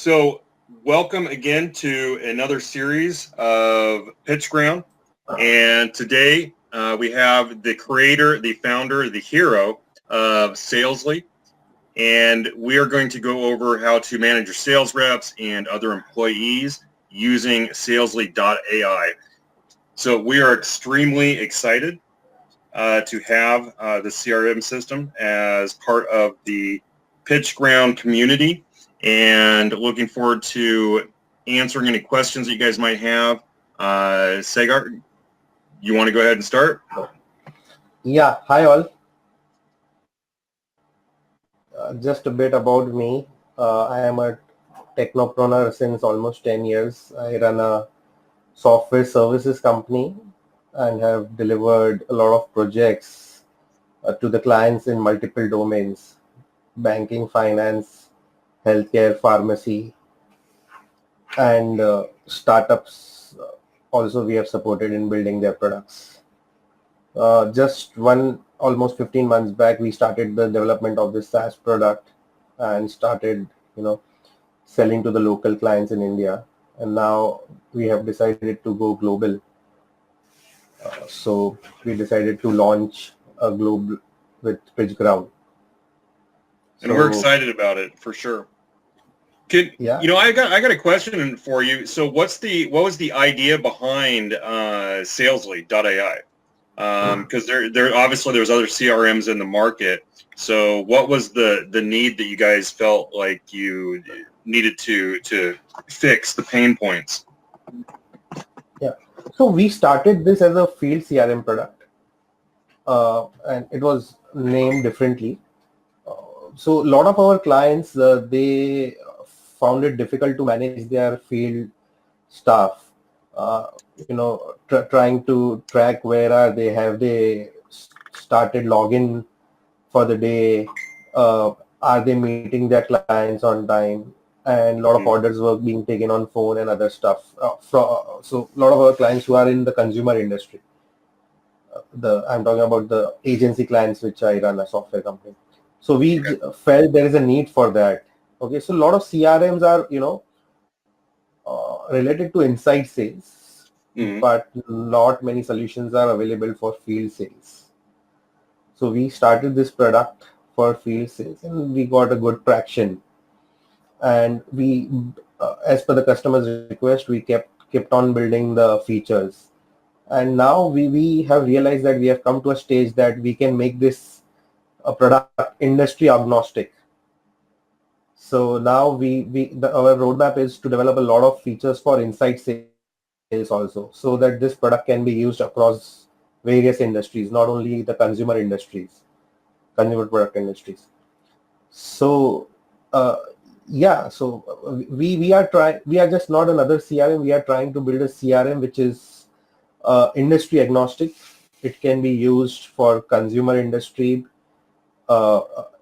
So welcome again to another series of PitchGround. And today we have the creator, the founder, the hero of Salesly. And we are going to go over how to manage your sales reps and other employees using Salesly.ai. So we are extremely excited to have the CRM system as part of the PitchGround community, and looking forward to answering any questions that you guys might have. Sagar, you want to go ahead and start? Yeah, hi all. Just a bit about me. I am a technopreneur since almost 10 years. I run a software services company and have delivered a lot of projects to the clients in multiple domains: banking, finance, healthcare, pharmacy, and startups. Also, we have supported in building their products. Almost 15 months back, we started the development of this SaaS product and started, selling to the local clients in India. And now we have decided to go global. So we decided to launch a global with PitchGround. And we're excited about it for sure. I got a question for you. So what was the idea behind Salesly.ai? Because there obviously there's other CRMs in the market. So what was the need that you guys felt like you needed to fix the pain points? Yeah. So we started this as a field CRM product, and it was named differently. So a lot of our clients, they found it difficult to manage their field staff. Trying to track where are they, have they started login for the day, are they meeting their clients on time, and a lot of orders were being taken on phone and other stuff. So a lot of our clients who are in the consumer industry, I'm talking about the agency clients which I run a software company. So we felt there is a need for that. Okay, so a lot of CRMs are related to inside sales, but not many solutions are available for field sales. So we started this product for field sales, and we got a good traction. And we, as per the customer's request, we kept on building the features. And now we have realized that we have come to a stage that we can make this a product industry agnostic. So now our roadmap is to develop a lot of features for inside sales also, so that this product can be used across various industries, not only the consumer product industries. So we are just not another CRM. We are trying to build a CRM which is industry agnostic. It can be used for consumer industry,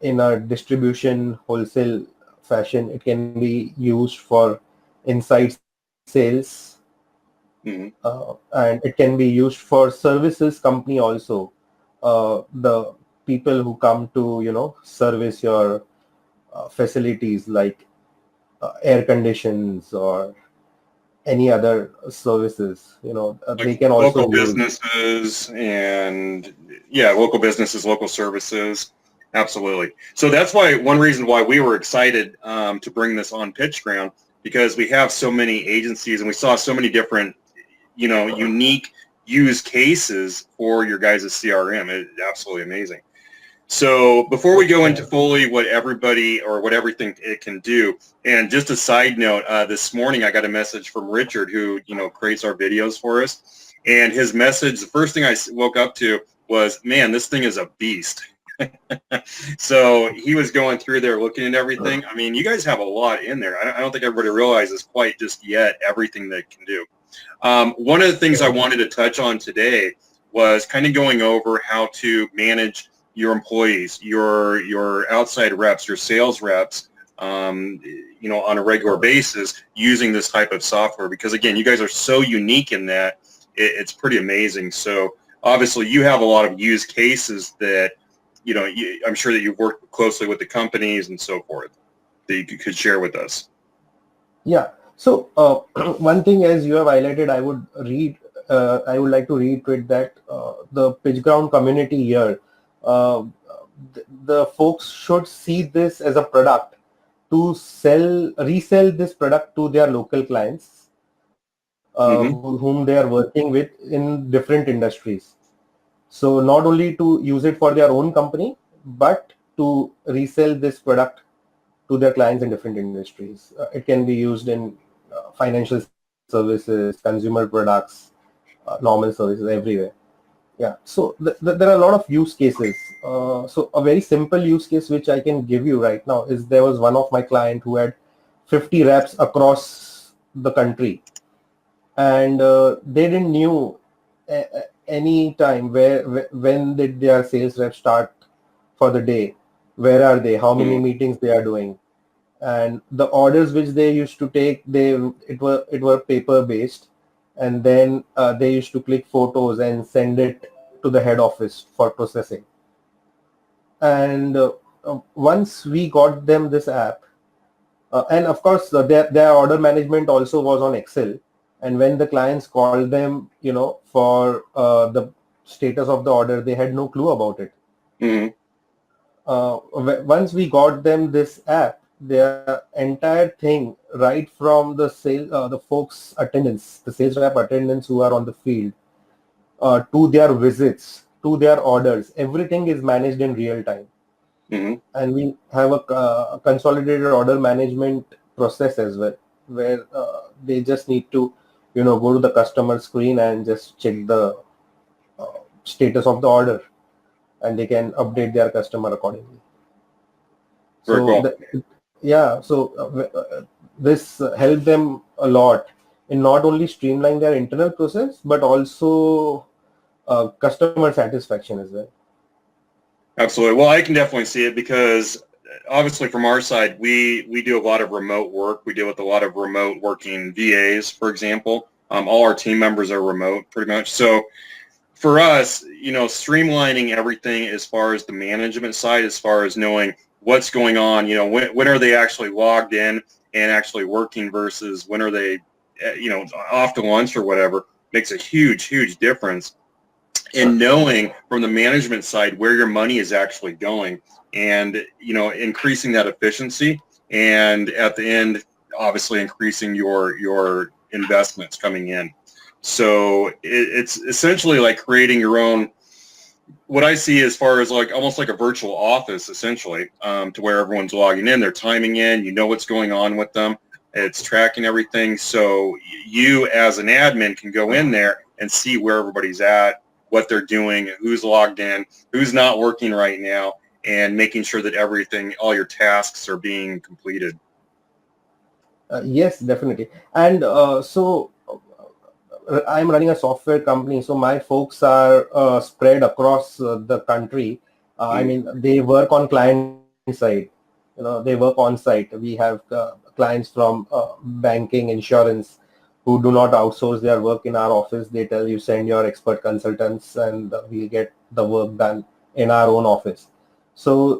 in a distribution wholesale fashion. It can be used for inside sales, and it can be used for services company also. The people who come to service your facilities, like air conditions or any other services, like they can also local businesses and local businesses, local services. Absolutely. So that's one reason why we were excited to bring this on PitchGround, because we have so many agencies and we saw so many different, unique use cases for your guys' CRM. It's absolutely amazing. So before we go into fully what everything it can do, and just a side note, this morning I got a message from Richard, who creates our videos for us, and his message, the first thing I woke up to was, man, this thing is a beast. So he was going through there looking at everything. I mean, you guys have a lot in there. I don't think everybody realizes quite just yet everything that it can do. One of the things I wanted to touch on today was kind of going over how to manage your employees, your outside reps, your sales reps, on a regular basis using this type of software, because again, you guys are so unique in that it's pretty amazing. So obviously you have a lot of use cases that, I'm sure that you've worked closely with the companies and so forth that you could share with us. Yeah. So one thing, as you have highlighted, I would like to reiterate that the PitchGround community here, the folks should see this as a product to resell this product to their local clients, Mm-hmm. whom they are working with in different industries. So not only to use it for their own company, but to resell this product to their clients in different industries. It can be used in financial services, consumer products, normal services, everywhere. Yeah. So there are a lot of use cases. So a very simple use case which I can give you right now is, there was one of my client who had 50 reps across the country, and they didn't knew any time when did their sales rep start for the day, where are they, how many Mm-hmm. meetings they are doing, and the orders which they used to take, it were paper based, and then they used to click photos and send it to the head office for processing. And once we got them this app, and of course their order management also was on Excel, and when the clients called them, for the status of the order, they had no clue about it. Mm-hmm. Once we got them this app, their entire thing, right from the folks attendance, the sales rep attendance who are on the field, to their visits, to their orders, everything is managed in real time. Mm-hmm. And we have a consolidated order management process as well, where they just need to, go to the customer screen and just check the status of the order, and they can update their customer accordingly. Very So cool. yeah, so this helped them a lot in not only streamline their internal process, but also customer satisfaction as well. Absolutely. Well, I can definitely see it because obviously from our side, we do a lot of remote work. We deal with a lot of remote working VAs, for example. All our team members are remote pretty much. So for us, streamlining everything as far as the management side, as far as knowing what's going on, when are they actually logged in and actually working versus when are they, off to lunch or whatever, makes a huge, huge difference in knowing from the management side where your money is actually going and, increasing that efficiency and at the end, obviously increasing your investments coming in. So it's essentially like creating your own, what I see as far as like almost like a virtual office, essentially, to where everyone's logging in, they're timing in, what's going on with them. It's tracking everything. So you as an admin can go in there and see where everybody's at, what they're doing, who's logged in, who's not working right now, and making sure that everything, all your tasks are being completed. Yes, definitely. And I'm running a software company, so my folks are spread across the country. I Mm, mean, they work on client side. They work on site. We have clients from banking, insurance, who do not outsource their work in our office. They tell you, send your expert consultants, and we get the work done in our own office. So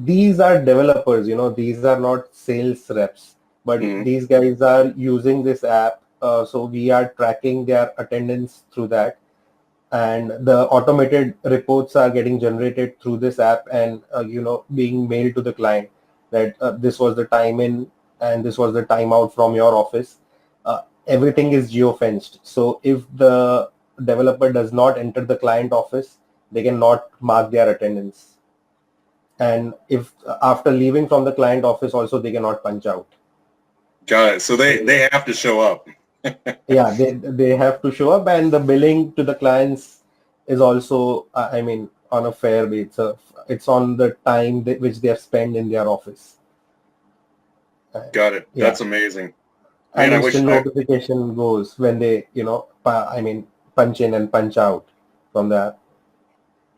these are developers. These are not sales reps, but mm, these guys are using this app. So we are tracking their attendance through that, and the automated reports are getting generated through this app, and being mailed to the client that this was the time in and this was the time out from your office. Everything is geo-fenced, so if the developer does not enter the client office, they cannot mark their attendance, and if after leaving from the client office also, they cannot punch out. got it. So So they have to show up. yeah, they have to show up, and the billing to the clients is also, I mean, on a fair basis. It's on the time which they have spent in their office. And, Got it. yeah, That's amazing. Man, and I wish instant notification goes when they, I mean, punch in and punch out from the.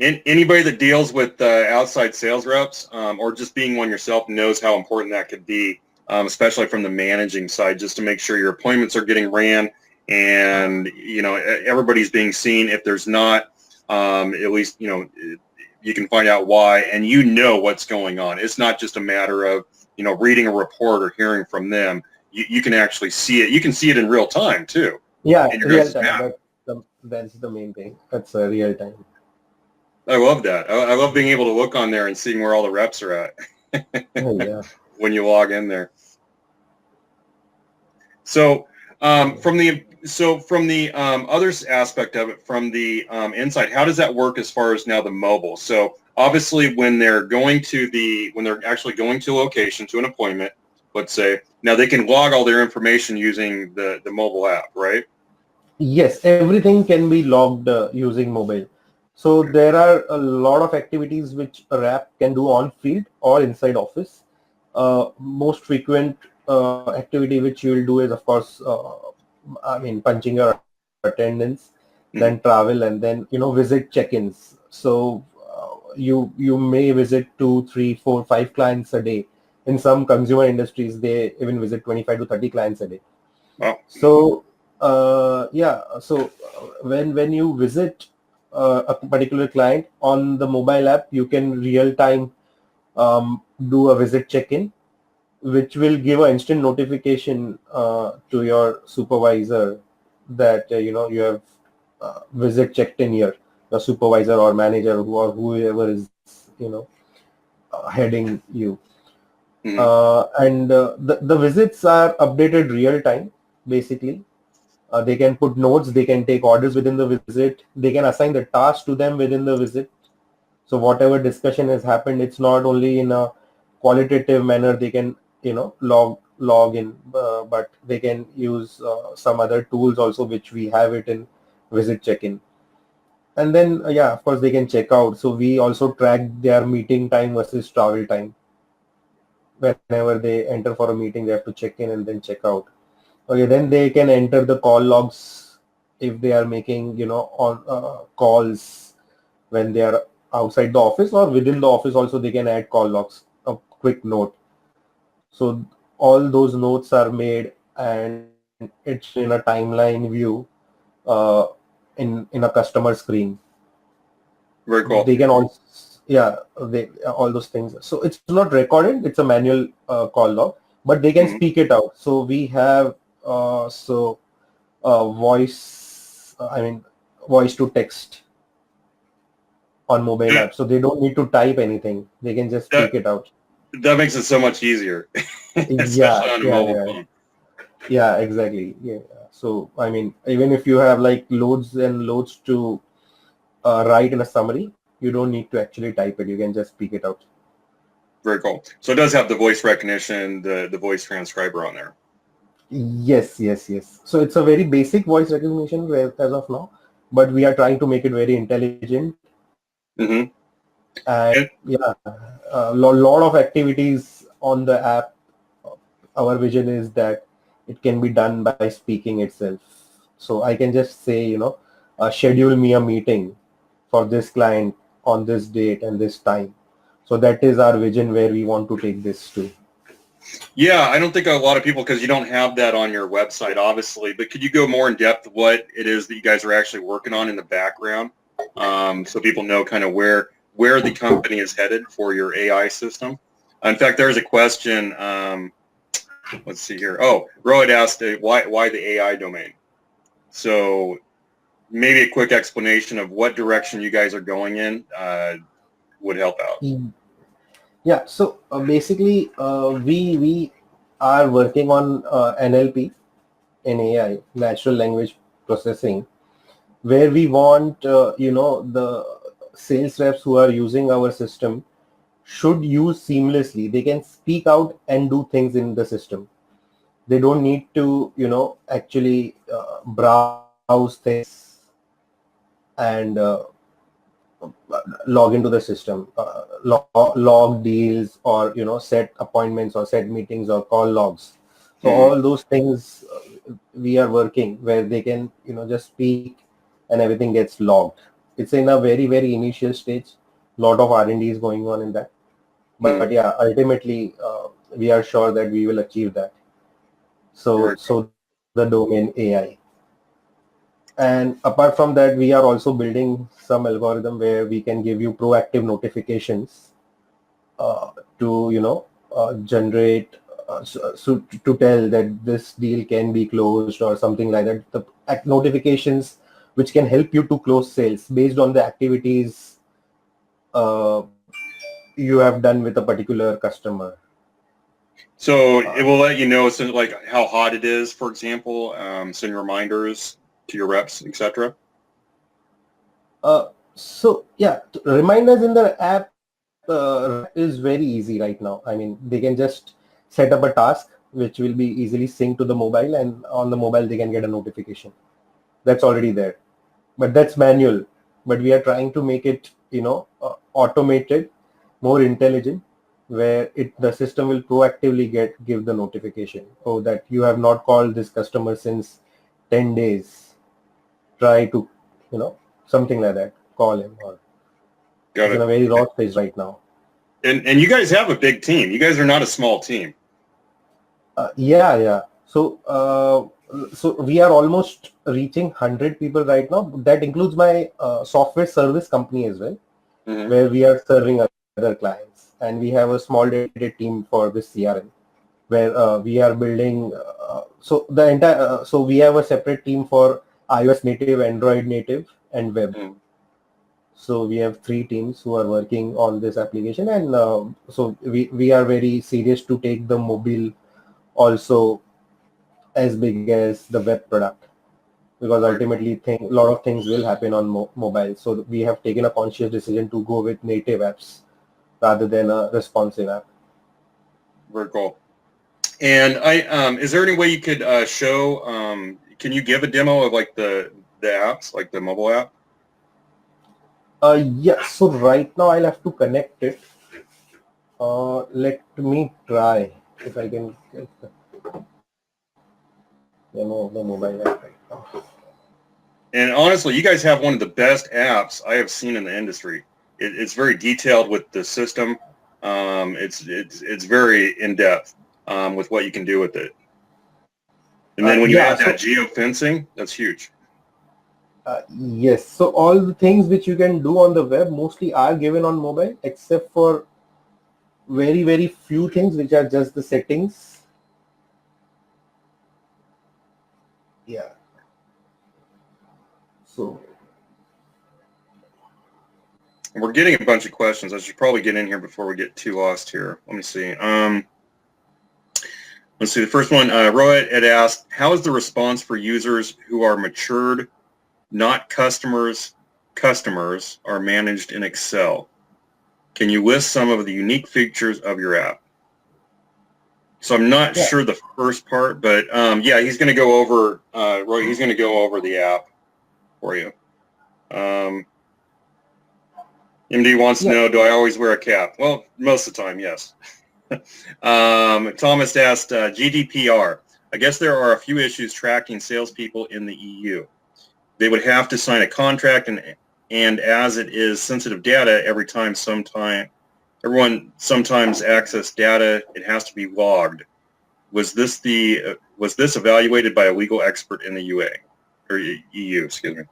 Anybody that deals with outside sales reps or just being one yourself knows how important that could be, especially from the managing side, just to make sure your appointments are getting ran and everybody's being seen. If there's not, at least you can find out why, and what's going on. It's not just a matter of reading a report or hearing from them. you can actually see it. You can see it in real time too. Yeah, In your real guys' time. map. That's the main thing. That's real time. I love that. I love being able to look on there and seeing where all the reps are at Yeah. when you log in there. So from the other aspect of it, from the inside, how does that work as far as now the mobile? So obviously when they're actually going to a location, to an appointment, let's say, now they can log all their information using the mobile app, right? Yes, everything can be logged using mobile. So there are a lot of activities which a rep can do on field or inside office. Most frequent activity which you will do is, of course, punching your attendance, then travel, and then visit check-ins. So you may visit 2, 3, 4, 5 clients a day. In some consumer industries, they even visit 25 to 30 clients a day. Wow. So when you visit a particular client on the mobile app, you can real time do a visit check-in, which will give an instant notification to your supervisor that you have visit checked in here, the supervisor or manager or whoever is heading you. And the visits are updated real time, basically. They can put notes, they can take orders within the visit, they can assign the task to them within the visit. So whatever discussion has happened, it's not only in a qualitative manner, they can log in, but they can use some other tools also, which we have it in visit check-in. And then of course they can check out. So we also track their meeting time versus travel time. Whenever they enter for a meeting, they have to check in and then check out. Okay, then they can enter the call logs if they are making, on calls when they are outside the office, or within the office also they can add call logs, a quick note. So all those notes are made and it's shown in a timeline view uh, in a customer screen. Very cool. They can also, they all those things. So it's not recorded; it's a manual call log, but they can speak it out. So we have voice, voice to text on mobile app. So they don't need to type anything; they can just speak it out. That makes it so much easier, especially on a mobile phone. Yeah, exactly. Yeah. So even if you have like loads and loads to write in a summary, you don't need to actually type it. You can just speak it out. Very cool. So it does have the voice recognition, the voice transcriber on there. Yes. So it's a very basic voice recognition as of now, but we are trying to make it very intelligent. And a lot of activities on the app. Our vision is that it can be done by speaking itself. So I can just say, schedule me a meeting for this client on this date and this time. So that is our vision where we want to take this to. Yeah, I don't think a lot of people, because you don't have that on your website, obviously, but could you go more in depth what it is that you guys are actually working on in the background, so people know kind of where the company is headed for your AI system? In fact, there's a question. Let's see here. Oh, Rohit asked why the AI domain. So maybe a quick explanation of what direction you guys are going in would help out. Yeah. So basically, we are working on NLP in AI, natural language processing, where we want the sales reps who are using our system should use seamlessly. They can speak out and do things in the system. They don't need to actually browse things and log into the system, log deals, or set appointments or set meetings or call logs. So all those things we are working where they can just speak and everything gets logged. It's in a very very initial stage. A lot of R&D is going on in that, but ultimately we are sure that we will achieve that. So that's the domain AI. And apart from that, we are also building some algorithm where we can give you proactive notifications to generate so to tell that this deal can be closed or something like that. The notifications which can help you to close sales based on the activities uh, you have done with a particular customer. So it will let you know, so like how hot it is, for example, send reminders to your reps, etc. So yeah, reminders in the app is very easy right now. I mean, they can just set up a task which will be easily synced to the mobile, and on the mobile they can get a notification. That's already there, but that's manual. But we are trying to make it, automated, more intelligent, where the system will proactively give the notification. Oh, that you have not called this customer since 10 days. Try to, something like that. Call him, or Got it's in it. a very raw phase right now. And you guys have a big team. You guys are not a small team. Yeah. So we are almost reaching 100 people right now. That includes my software service company as well, Mm-hmm. where we are serving other clients, and we have a small dedicated team for this CRM, where we are building. So the entire. So we have a separate team for iOS native, Android native, and web. Mm-hmm. So we have 3 teams who are working on this application, and so we are very serious to take the mobile also as big as the web product, because Very cool. ultimately a lot of things will happen on mobile. So we have taken a conscious decision to go with native apps rather than a responsive app. Very cool. And is there any way you could show? Can you give a demo of like the apps, like the mobile app? Yeah, so right now I'll have to connect it. Let me try if I can get the demo of the mobile app right now. And honestly, you guys have one of the best apps I have seen in the industry. It's very detailed with the system. It's very in depth with what you can do with it. And then when you Yeah, add that so geofencing, that's huge. yes, so all the things which you can do on the web mostly are given on mobile, except for very few things which are just the settings. Yeah. So We're getting a bunch of questions. I should probably get in here before we get too lost here. Let me see. Let's see. The first one, Rohit had asked, how is the response for users who are matured, not customers? Customers are managed in Excel. Can you list some of the unique features of your app? So I'm not yeah, sure the first part, but yeah, he's going to go over, Roy, he's going to go over the app for you. MD wants to yeah, know, do I always wear a cap? Well, most of the time, yes. Thomas asked, GDPR. I guess there are a few issues tracking salespeople in the EU. They would have to sign a contract, and as it is sensitive data, everyone sometimes access data, it has to be logged. Was this evaluated by a legal expert in the UA or EU? Excuse me.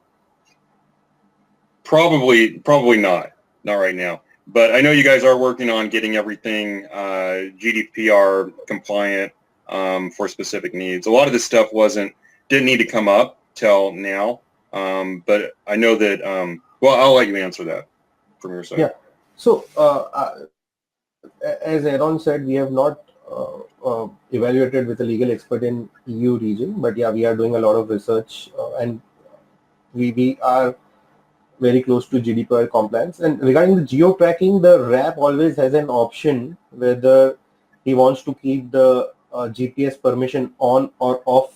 Probably not right now. But I know you guys are working on getting everything GDPR compliant for specific needs. A lot of this stuff didn't need to come up till now, but I know that. Well, I'll let you answer that from your side. yeah. So as Aaron said, we have not evaluated with a legal expert in EU region, but yeah, we are doing a lot of research, and we are very close to GDPR compliance. And regarding the geo tracking, the rep always has an option whether he wants to keep the GPS permission on or off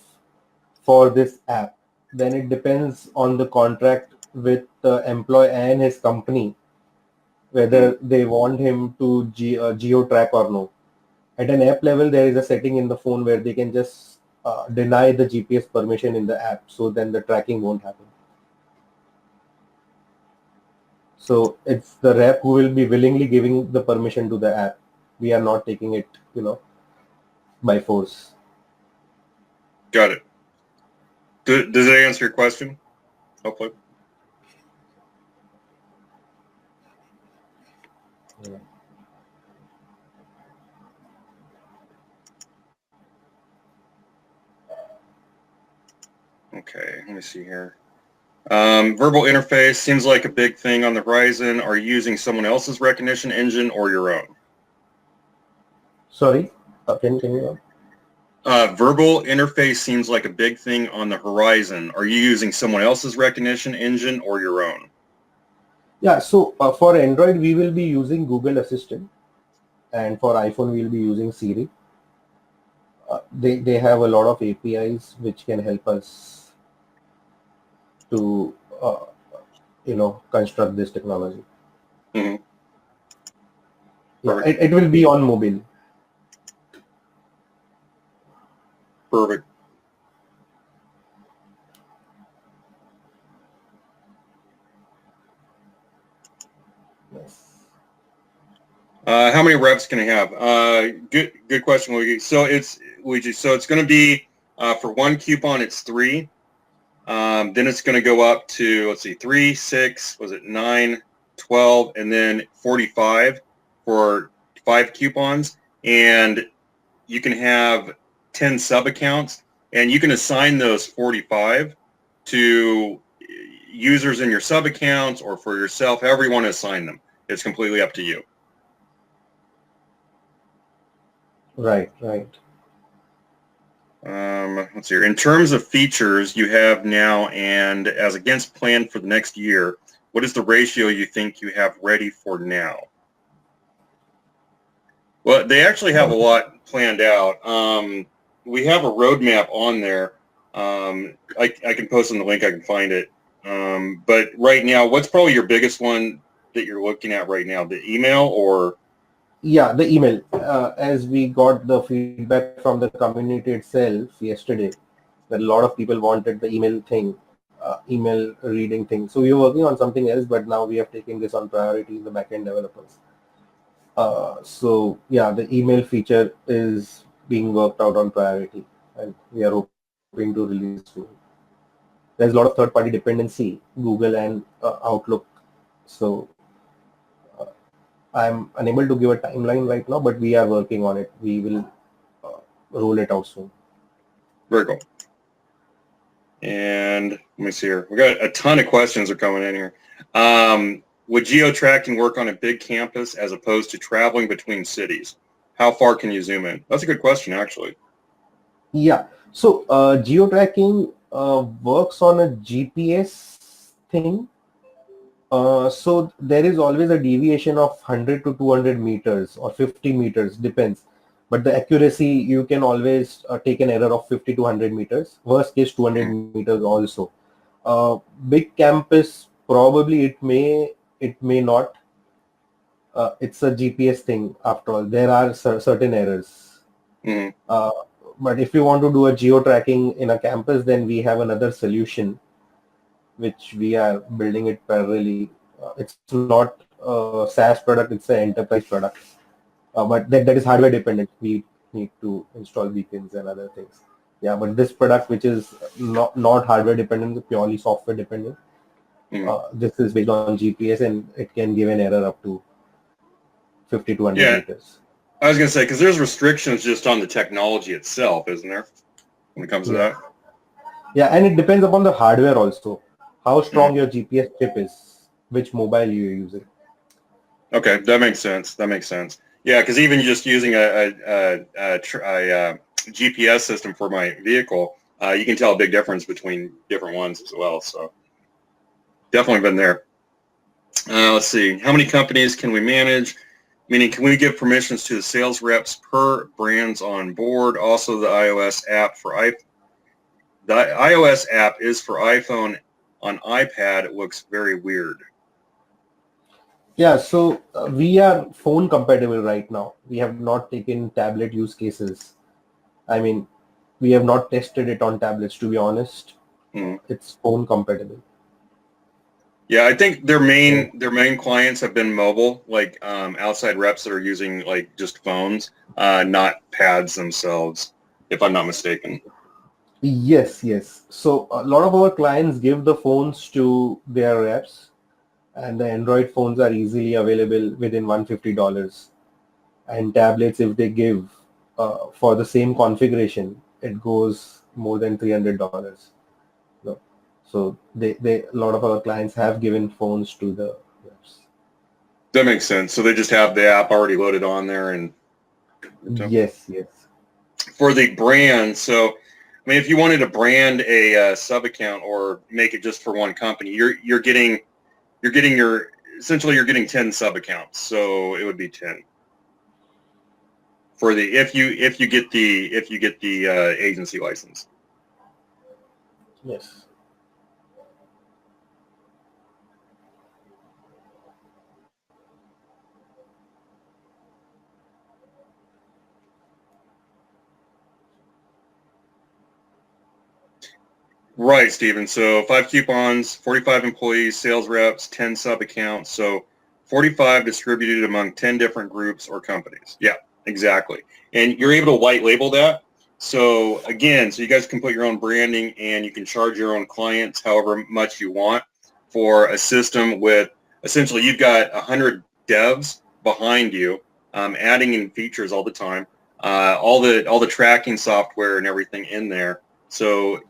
for this app. Then it depends on the contract with the employee and his company Mm-hmm. whether they want him to geo track or no. At an app level, there is a setting in the phone where they can just deny the GPS permission in the app, so then the tracking won't happen. So it's the rep who will be willingly giving the permission to the app. We are not taking it, by force. Got it. Does that answer your question? Hopefully. Yeah. Okay, let me see here. Verbal interface seems like a big thing on the horizon. Are you using someone else's recognition engine or your own? Sorry, can you? Verbal interface seems like a big thing on the horizon. Are you using someone else's recognition engine or your own? Yeah, so for Android, we will be using Google Assistant, and for iPhone, we will be using Siri. They have a lot of APIs which can help us to construct this technology. Mm-hmm. Yeah, it will be on mobile. Perfect. Yes. How many reps can I have? Good question, Luigi. So it's going to be for one coupon, it's 3. Then it's going to go up to, let's see, 3, 6, was it 9, 12, and then 45 for 5 coupons. And you can have 10 sub accounts, and you can assign those 45 to users in your sub accounts or for yourself, however you want to assign them. It's completely up to you. Right. Let's see here. In terms of features you have now and as against plan for the next year, what is the ratio you think you have ready for now? Well, they actually have a lot planned out. We have a roadmap on there. I can post on the link. I can find it. But right now, what's probably your biggest one that you're looking at right now? The email or? Yeah, the email. As we got the feedback from the community itself yesterday, that a lot of people wanted the email thing, email reading thing. So we were working on something else, but now we have taken this on priority, the backend developers. So yeah, the email feature is being worked out on priority, and we are hoping to release it soon. There's a lot of third-party dependency, Google and Outlook. So I'm unable to give a timeline right now, but we are working on it. We will roll it out soon. Very cool. And let me see here. We got a ton of questions are coming in here. Would geo-tracking work on a big campus as opposed to traveling between cities? How far can you zoom in? That's a good question, actually. Yeah. So geo-tracking works on a GPS thing. So there is always a deviation of 100 to 200 meters or 50 meters, depends. But the accuracy, you can always take an error of 50 to 100 meters. Worst case, 200 meters also. Big campus, probably it may not. It's a GPS thing after all. There are certain errors. Mm-hmm. But if you want to do a geo tracking in a campus, then we have another solution which we are building it parallelly. It's not a SaaS product, it's an enterprise product. But that is hardware dependent. We need to install beacons and other things. Yeah, but this product, which is not hardware dependent, purely software dependent, this is based on GPS and it can give an error up to 50 to 100 meters. I was going to say, because there's restrictions just on the technology itself, isn't there, when it comes to that? Yeah, and it depends upon the hardware also. How strong your GPS chip is, which mobile you're using. Okay, that makes sense. Yeah, because even just using a GPS system for my vehicle, you can tell a big difference between different ones as well. So definitely been there. Let's see. How many companies can we manage? Meaning, can we give permissions to the sales reps per brands on board? Also, the iOS app the iOS app is for iPhone. On iPad, it looks very weird. Yeah, so we are phone compatible right now. We have not taken tablet use cases. I mean, we have not tested it on tablets, to be honest. It's phone compatible. Yeah, I think their main clients have been mobile, like outside reps that are using like just phones, not pads themselves, if I'm not mistaken. Yes. So a lot of our clients give the phones to their reps, and the Android phones are easily available within $150. And tablets, if they give for the same configuration, it goes more than $300. So a lot of our clients have given phones to the reps. That makes sense. So they just have the app already loaded on there, and Yes, yes. for the brand. So, I mean, if you wanted to brand a sub account or make it just for one company, you're getting your essentially you're getting 10 sub accounts. So it would be 10 for the if you get the agency license. Yes. Right, Stephen. So 5 coupons, 45 employees, sales reps, 10 sub accounts. So 45 distributed among 10 different groups or companies. Yeah, exactly. And you're able to white label that. So again, so you guys can put your own branding and you can charge your own clients however much you want for a system with essentially you've got 100 devs behind you adding in features all the time, all the tracking software and everything in there. So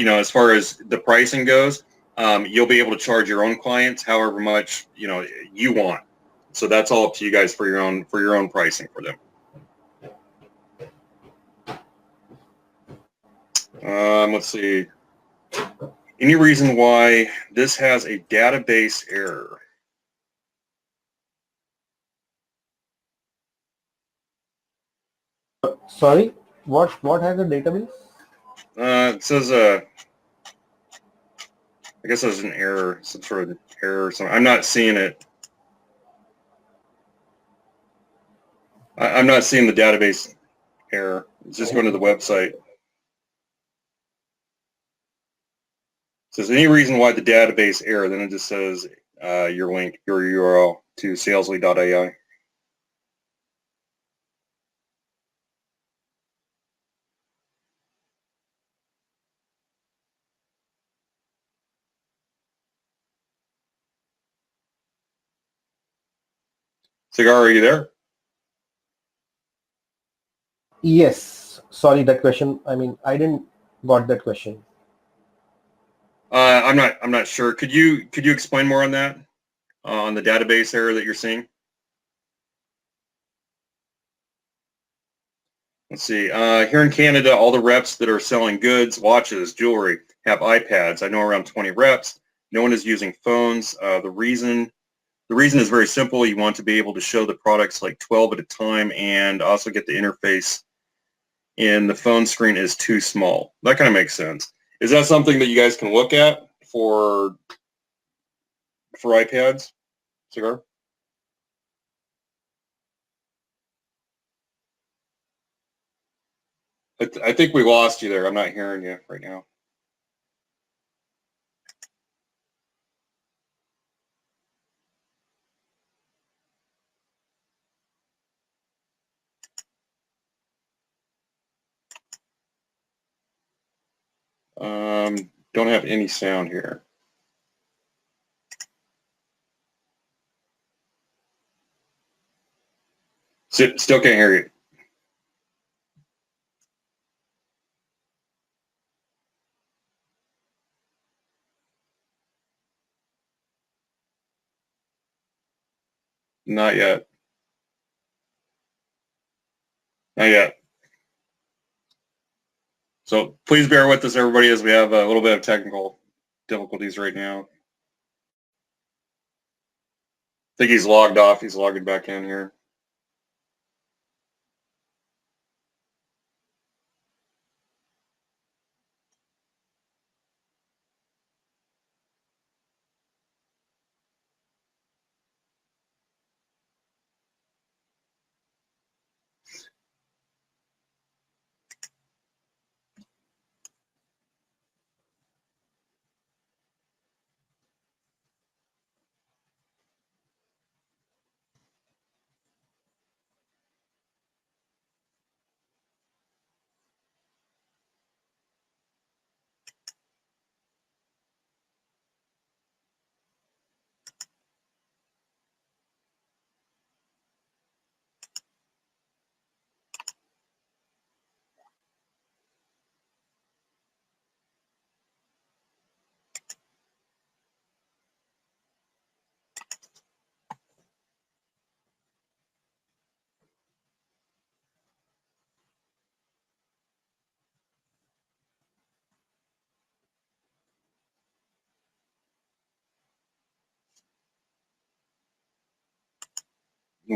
as far as the pricing goes, you'll be able to charge your own clients however much you want. So that's all up to you guys for your own pricing for them. Let's see. Any reason why this has a database error? Sorry, what has a database? It says I guess there's an error, some sort of error or something. I'm not seeing it. I'm not seeing the database error. It's just going to the website. It says any reason why the database error, then it just says your link, your URL to Salesly.ai. Cigar, are you there? Yes. Sorry, that question. I mean, I didn't got that question. I'm not sure. Could you explain more on that? On the database error that you're seeing? Let's see. Here in Canada, all the reps that are selling goods, watches, jewelry have iPads. I know around 20 reps. No one is using phones. The reason is very simple. You want to be able to show the products like 12 at a time and also get the interface in the phone screen is too small. That kind of makes sense. Is that something that you guys can look at for iPads, Cigar? I think we lost you there. I'm not hearing you right now. Don't have any sound here. Still can't hear you. Not yet. Not yet. So please bear with us, everybody, as we have a little bit of technical difficulties right now. I think he's logged off. He's logging back in here.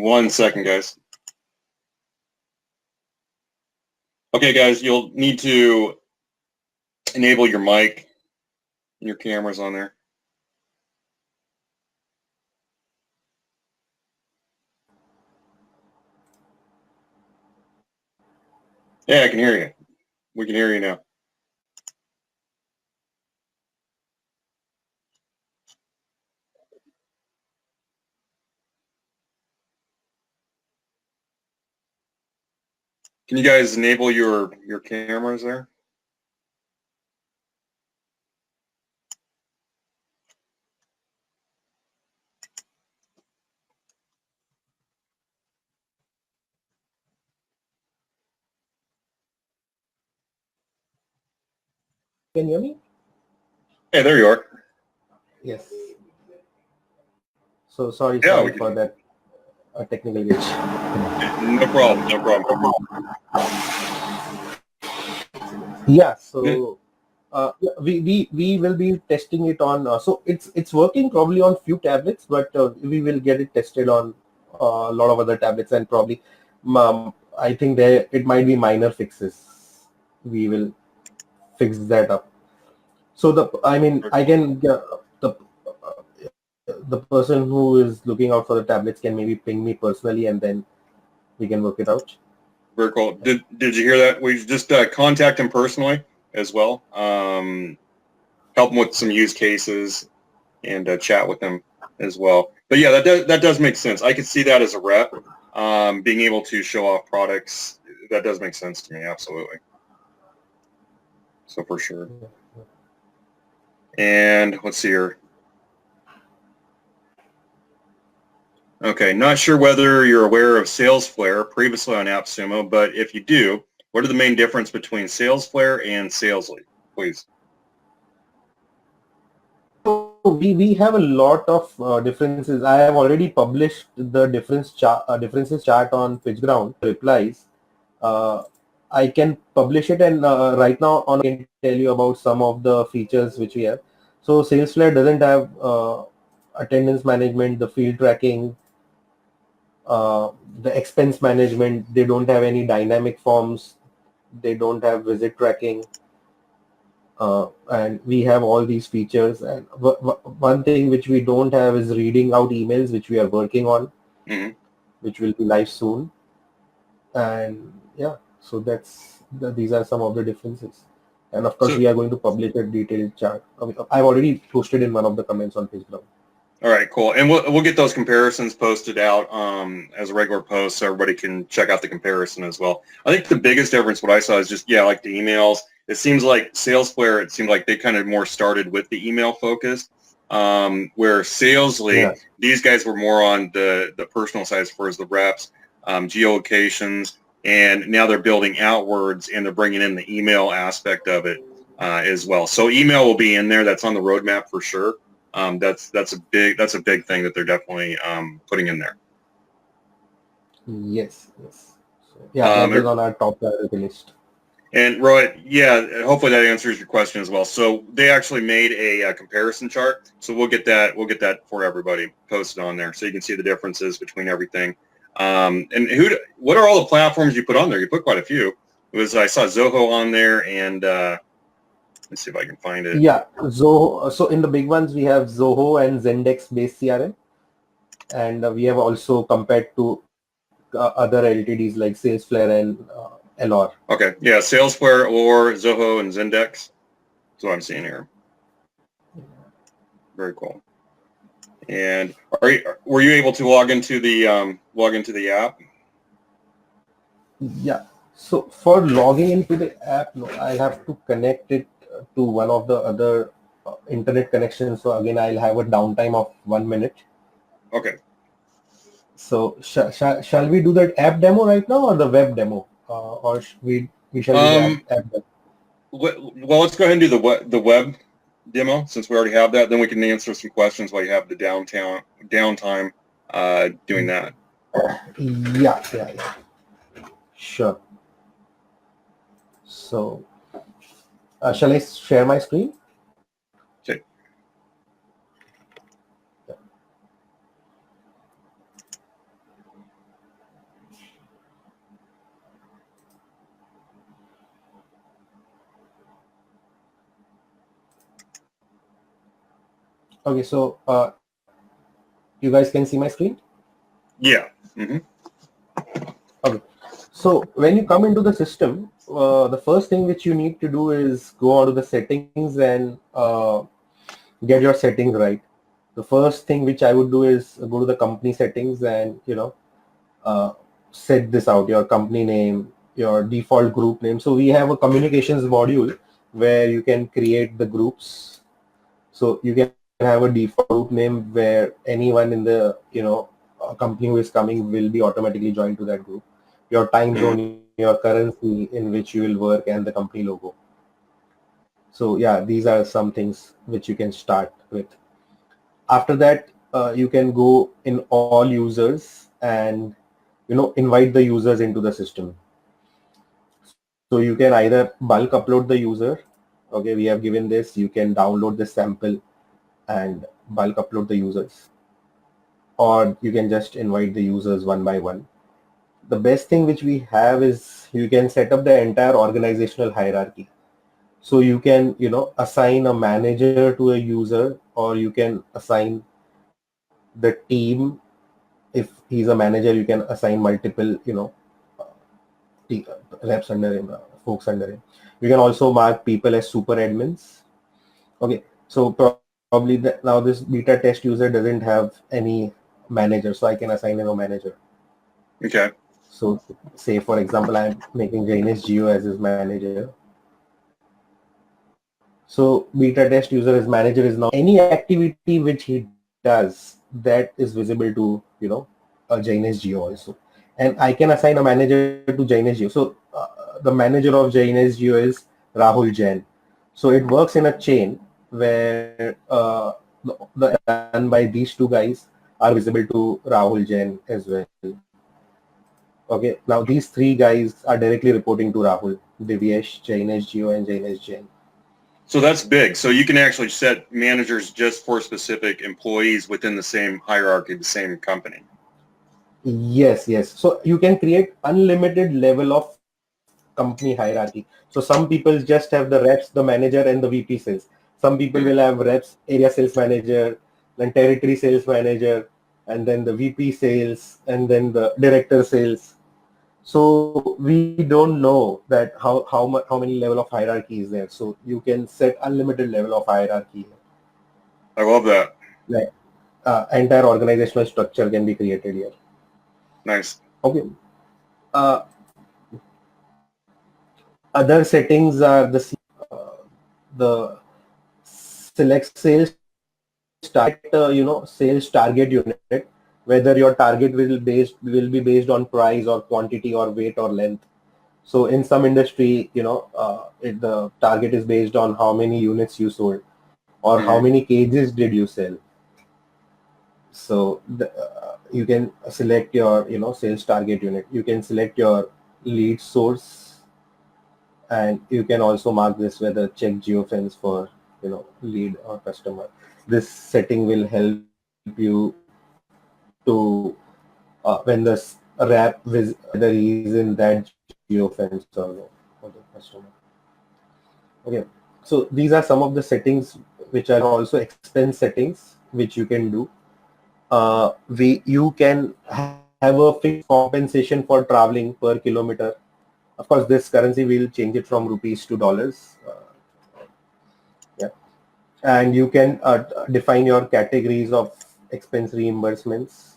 1 second, guys. Okay, guys, you'll need to enable your mic and your cameras on there. Yeah, I can hear you. We can hear you now. Can you guys enable your cameras there? Can you hear me? Hey, there you are. Yes. So sorry for that technical glitch. No problem. No problem. Yeah. So we will be testing it on. So it's working probably on few tablets, but we will get it tested on a lot of other tablets, and probably I think it might be minor fixes. We will fix that up. So I can the person who is looking out for the tablets can maybe ping me personally, and then we can work it out. Very cool. Did you hear that? We just contact him personally as well. Help him with some use cases and chat with him as well. But yeah, that does make sense. I could see that as a rep, being able to show off products. That does make sense to me. Absolutely. So for sure. And let's see here. Okay, not sure whether you're aware of SalesFlare previously on AppSumo, but if you do, what are the main difference between SalesFlare and Salesly, please? So we have a lot of differences. I have already published the differences chart on PitchGround replies. I can publish it, and right now I can tell you about some of the features which we have. So SalesFlare doesn't have attendance management, the field tracking, the expense management. They don't have any dynamic forms. They don't have visit tracking. And we have all these features. And one thing which we don't have is reading out emails, which we are working on, which will be live soon. And yeah, so these are some of the differences. And of course, we are going to publish a detailed chart. I've already posted in one of the comments on PitchGround. All right, cool. And we'll get those comparisons posted out as a regular post so everybody can check out the comparison as well. I think the biggest difference, what I saw is just, like the emails. It seems like SalesFlare, it seemed like they kind of more started with the email focus, where Salesly, these guys were more on the personal side as far as the reps, geolocations, and now they're building outwards and they're bringing in the email aspect of it as well. So email will be in there. That's on the roadmap for sure. That's a big thing that they're definitely putting in there. Yes. So, that is on our top priority list. And Rohit, hopefully that answers your question as well. So they actually made a comparison chart. So we'll get that for everybody posted on there, so you can see the differences between everything. And what are all the platforms you put on there? You put quite a few. I saw Zoho on there, and let's see if I can find it. Yeah, Zoho. So in the big ones, we have Zoho and Zendesk-based CRM, and we have also compared to other LTDs like SalesFlare and LR. Okay, yeah, SalesFlare or Zoho and Zendesk. That's what I'm seeing here. Very cool. And were you able to log into the app? Yeah. So for logging into the app, no, I have to connect it to one of the other internet connections. So again, I'll have a downtime of 1 minute. Okay. So shall we do that app demo right now, or the web demo, or we shall do the app demo? Well, let's go ahead and do the web demo since we already have that. Then we can answer some questions while you have the downtime doing that. Yeah. Sure. So, shall I share my screen? Okay. Okay, so you guys can see my screen? Yeah. Mm-hmm. Okay. So when you come into the system, the first thing which you need to do is go onto the settings and get your settings right. The first thing which I would do is go to the company settings and uh, set this out, your company name, your default group name. So we have a communications module where you can create the groups. So you can have a default group name where anyone in the company who is coming will be automatically joined to that group. Your time Mm-hmm. zone, your currency in which you will work, and the company logo. So yeah, these are some things which you can start with. After that, you can go in all users and invite the users into the system. So you can either bulk upload the user. Okay, we have given this. You can download the sample and bulk upload the users, or you can just invite the users one by one. The best thing which we have is you can set up the entire organizational hierarchy. So you can assign a manager to a user, or you can assign the team. If he's a manager, you can assign multiple uh, reps under him, folks under him. You can also mark people as super admins. Okay, so probably now this beta test user doesn't have any manager, so I can assign him a manager. Okay. So say for example, I'm making Jainesh Geo as his manager. So beta test user as manager is now any activity which he does that is visible to Jainesh Geo also. And I can assign a manager to Jainesh Geo. So the manager of Jainesh Geo is Rahul Jain. So it works in a chain where the done by these two guys are visible to Rahul Jain as well. Okay, now these three guys are directly reporting to Rahul, Divyesh, Jainesh Geo, and Jainesh Jain. So that's big. So you can actually set managers just for specific employees within the same hierarchy, the same company. Yes, yes. So you can create unlimited level of company hierarchy. So some people just have the reps, the manager, and the VP sales. Some people will Mm-hmm. have reps, area sales manager, then territory sales manager, and then the VP sales, and then the director sales. So we don't know that how many level of hierarchy is there. So you can set unlimited level of hierarchy. I love that. Like entire organizational structure can be created here. Nice. Okay. Uh, Other settings are the select sales sales target unit, whether your target will be based on price or quantity or weight or length. So in some industry, the target is based on how many units you sold or how Mm-hmm. many cages did you sell. So you can select your sales target unit. You can select your lead source, and you can also mark this whether check geofence for lead or customer. This setting will help you to when the rep whether he is in that geofence or no for the customer. Okay, so these are some of the settings which are also expense settings which you can do. You can have a fixed compensation for traveling per kilometer. Of course, this currency will change it from rupees to dollars. Yeah, and you can define your categories of expense reimbursements.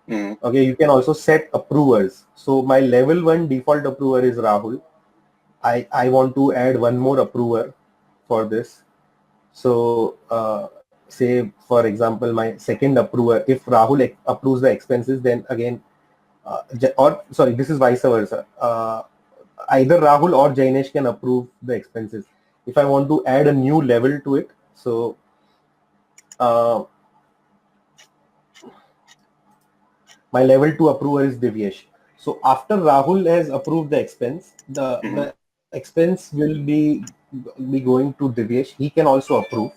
Mm-hmm. Okay, you can also set approvers. So my level 1 default approver is Rahul. I want to add one more approver for this. So say for example, my second approver, if Rahul approves the expenses, then again or sorry, this is vice versa. Either Rahul or Jainesh can approve the expenses. If I want to add a new level to it, so uh, my level 2 approver is Divyesh. So after Rahul has approved the expense, Mm-hmm. the expense will be going to Divyesh. He can also approve,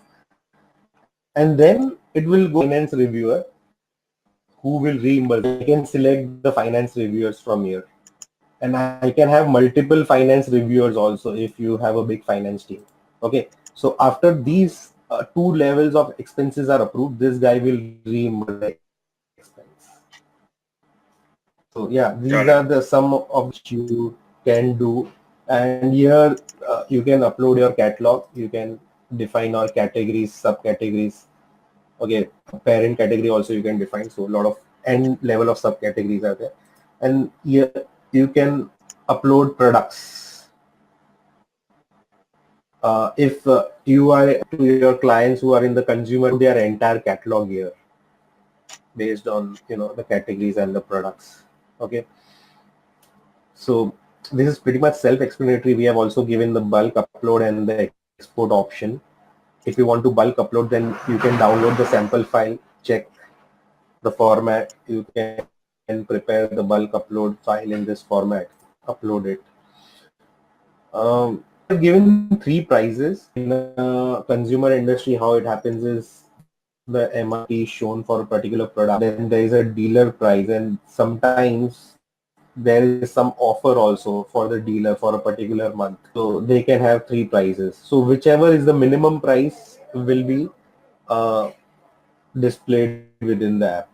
and then it will go to the finance reviewer who will reimburse. I can select the finance reviewers from here, and I can have multiple finance reviewers also if you have a big finance team. Okay, so after these two levels of expenses are approved, this guy will reimburse the expense. So yeah, these are the some of which you can do. And here you can upload your catalog. You can define our categories, subcategories. Okay, parent category also you can define. So a lot of n level of subcategories are there. And here you can upload products. If you are to your clients who are in the consumer, their entire catalog here based on the categories and the products. Okay, so this is pretty much self-explanatory. We have also given the bulk upload and the export option. If you want to bulk upload, then you can download the sample file, check the format. You can prepare the bulk upload file in this format, upload it. I've given three prices in the consumer industry. How it happens is the MRP is shown for a particular product. Then there is a dealer price, and sometimes there is some offer also for the dealer for a particular month. So they can have three prices. So whichever is the minimum price will be displayed within the app.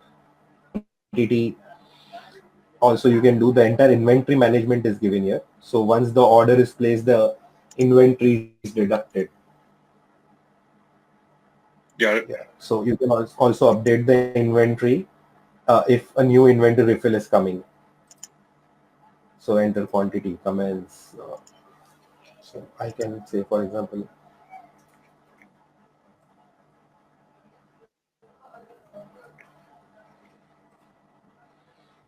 Quantity also you can do, the entire inventory management is given here. So once the order is placed, the inventory is deducted. Got it. Yeah. So you can also update the inventory if a new inventory refill is coming. So enter quantity, comments. So I can say, for example,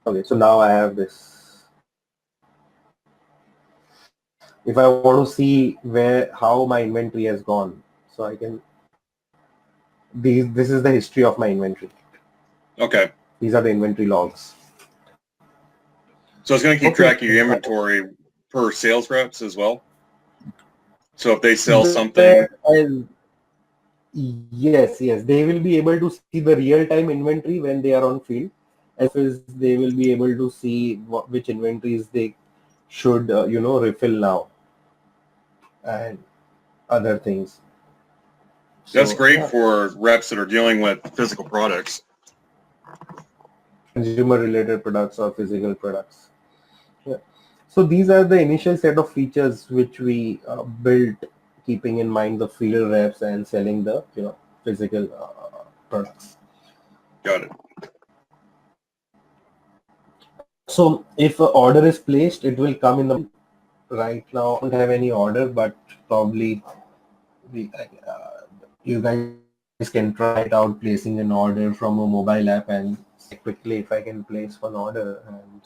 okay, so now I have this. If I want to see how my inventory has gone, so I can, this is the history of my inventory. Okay. These are the inventory logs. So it's going to keep track of your inventory per sales reps as well. So if they sell something. Yes, they will be able to see the real-time inventory when they are on field. As is, they will be able to see which inventories they should, refill now, and other things. That's great for reps that are dealing with physical products. Consumer-related products or physical products. Yeah. So these are the initial set of features which we built, keeping in mind the field reps and selling the physical products. Got it. So if an order is placed, it will come in the. Right now, I don't have any order, but probably you guys can try it out, placing an order from a mobile app, and see quickly if I can place one order. And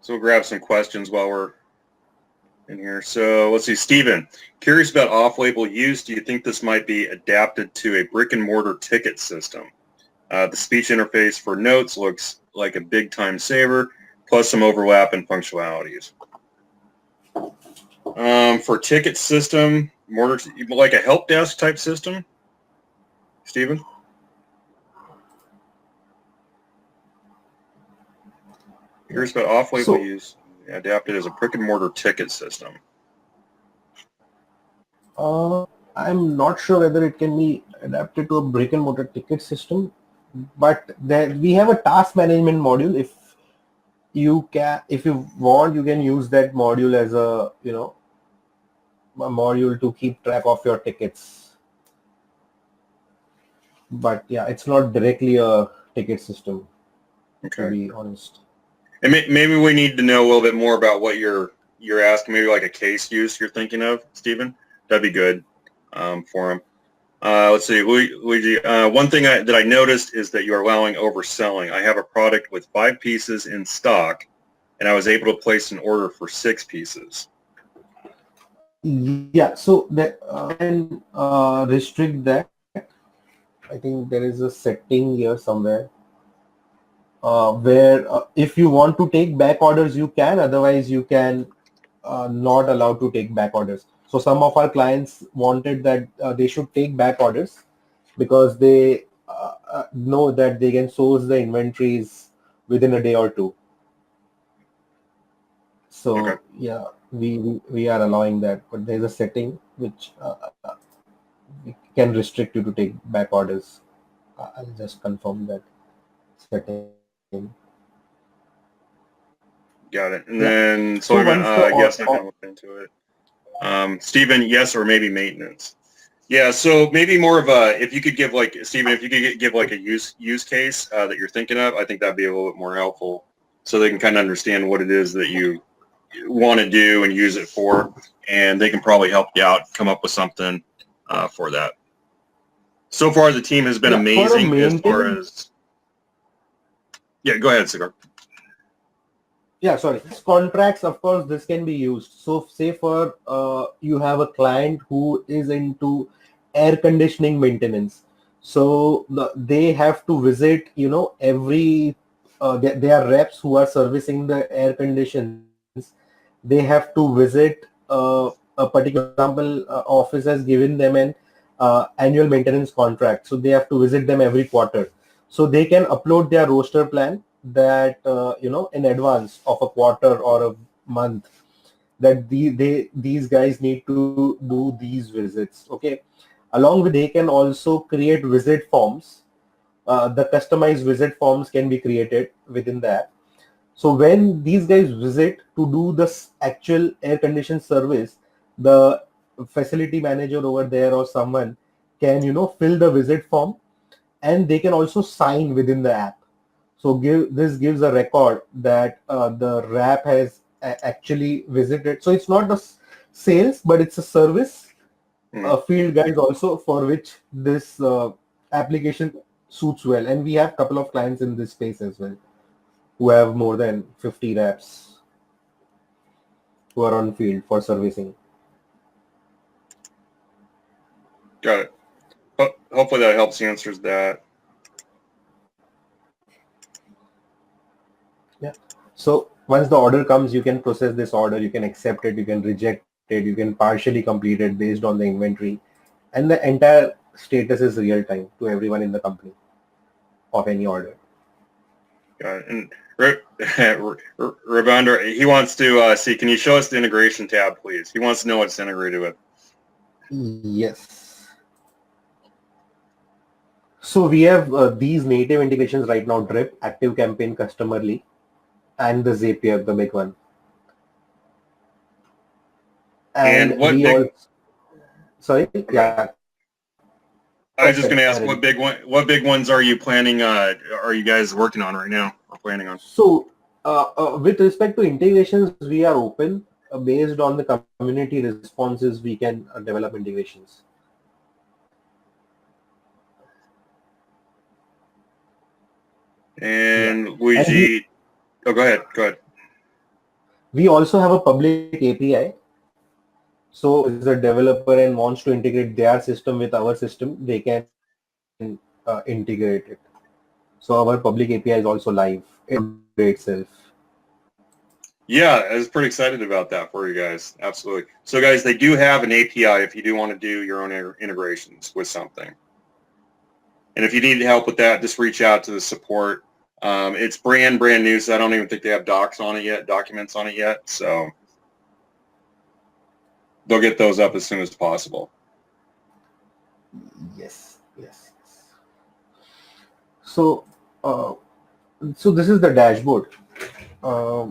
so we'll grab some questions while we're in here. So let's see, Stephen, curious about off-label use. Do you think this might be adapted to a brick and mortar ticket system? The speech interface for notes looks like a big time saver, plus some overlap in functionalities. For ticket system, mortar, like a help desk type system, Stephen? Curious about off-label use, adapted as a brick and mortar ticket system. I'm not sure whether it can be adapted to a brick and mortar ticket system, but we have a task management module. If you want, you can use that module as a module to keep track of your tickets. But yeah, it's not directly a ticket system, to be honest. And maybe we need to know a little bit more about what you're asking. Maybe like a case use you're thinking of, Stephen. That'd be good for him. Let's see, Luigi. One thing that I noticed is that you're allowing overselling. I have a product with 5 pieces in stock, and I was able to place an order for 6 pieces. Yeah, so that can restrict that. I think there is a setting here somewhere where if you want to take back orders, you can. Otherwise, you can not allowed to take back orders. So some of our clients wanted that they should take back orders, because they know that they can source the inventories within a day or two. Okay. So yeah, we are allowing that, but there's a setting which we can restrict you to take back orders. I'll just confirm that setting. Got it. And Yeah. then, So so once the yes, I can look into it. Stephen, yes, or maybe maintenance. Yeah, so maybe more of a, if you could give like, Stephen, if you could give like a use case that you're thinking of, I think that'd be a little bit more helpful so they can kind of understand what it is that you want to do and use it for, and they can probably help you out, come up with something for that. So far, the team has been yeah, for a amazing as far maintenance. as, yeah, go ahead, Sigar. Yeah, sorry. Contracts, of course, this can be used. So say for you have a client who is into air conditioning maintenance. So they have to visit, every, they are reps who are servicing the air conditions. They have to visit a particular example, office has given them an annual maintenance contract. So they have to visit them every quarter. So they can upload their roster plan that in advance of a quarter or a month, that these guys need to do these visits. Okay, along with, they can also create visit forms. The customized visit forms can be created within that. So when these guys visit to do this actual air condition service, the facility manager over there or someone can fill the visit form, and they can also sign within the app. So this gives a record that the rep has actually visited. So it's not the sales, but it's a service field guys also, for which this application suits well. And we have a couple of clients in this space as well who have more than 50 reps who are on field for servicing. Got it. Hopefully that helps answers that. Yeah. So once the order comes, you can process this order, you can accept it, you can reject it, you can partially complete it based on the inventory, and the entire status is real time to everyone in the company of any order. Got it. And Ravindra, he wants to see, can you show us the integration tab, please? He wants to know what it's integrated with. Yes. So we have these native integrations right now: Drip, Active Campaign, Customerly, and the Zapier, the big one. And And what we big, all, sorry, okay. yeah. I was just going to Go ask, ahead. what big ones are you planning, are you guys working on right now or planning on? So with respect to integrations, we are open. Based on the community responses, we can develop integrations. And Yeah. Luigi, oh, go ahead. We also have a public API. So if a developer and wants to integrate their system with our system, they can integrate it. So our public API is also live in today itself. Yeah, I was pretty excited about that for you guys. Absolutely. So guys, they do have an API if you do want to do your own integrations with something. And if you need help with that, just reach out to the support. It's brand new, so I don't even think they have documents on it yet. So they'll get those up as soon as possible. Yes. So, so this is the dashboard.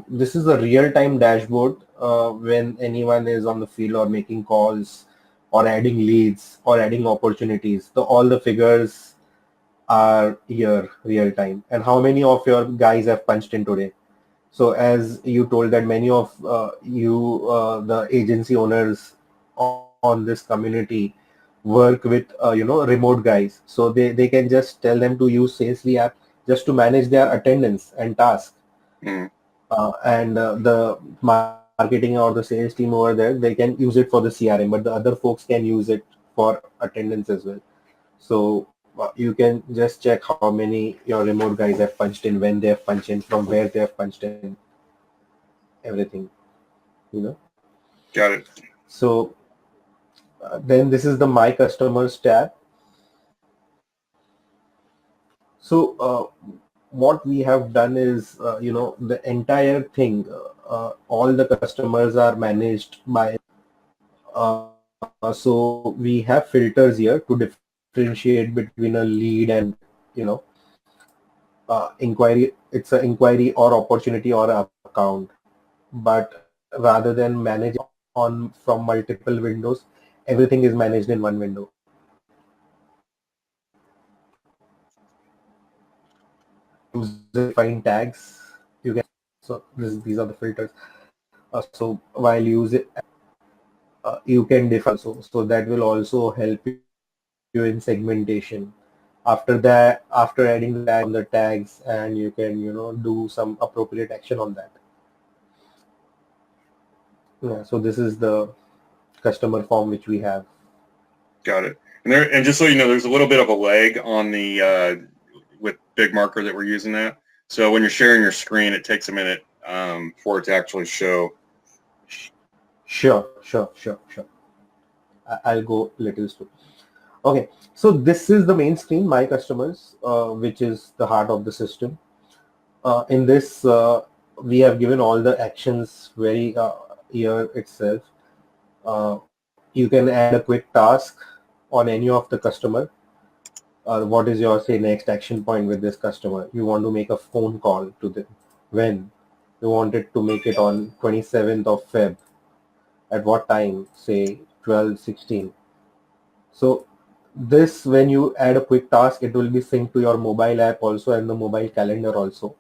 This is a real-time dashboard when anyone is on the field or making calls or adding leads or adding opportunities. So all the figures are here real time, and how many of your guys have punched in today. So as you told that many of the agency owners on this community work with remote guys, so they can just tell them to use Salesly app just to manage their attendance and tasks. Mm. And the marketing or the sales team over there, they can use it for the CRM, but the other folks can use it for attendance as well. So you can just check how many your remote guys have punched in, when they have punched in, from where they have punched in, everything. Got it. So then this is the My Customers tab. What we have done is, the entire thing, all the customers are managed by. So we have filters here to differentiate between a lead and, inquiry. It's an inquiry or opportunity or account. But rather than managing on from multiple windows, everything is managed in one window. User-defined tags. You can these are the filters. So while using, you can define also. So that will also help you in segmentation. After that, after adding the tag on the tags, and you can do some appropriate action on that. Yeah. So this is the customer form which we have. Got it. And just so you know, there's a little bit of a lag on the with Big Marker that we're using that. So when you're sharing your screen, it takes a minute for it to actually show. Sure. I'll go little slow. Okay, so this is the main screen, My Customers, which is the heart of the system. In this, we have given all the actions very here itself. You can add a quick task on any of the customer. What is your, say, next action point with this customer? You want to make a phone call to them. When? You wanted to make it on 27th of Feb. At what time? Say 12:16. So this, when you add a quick task, it will be synced to your mobile app also and the mobile calendar also.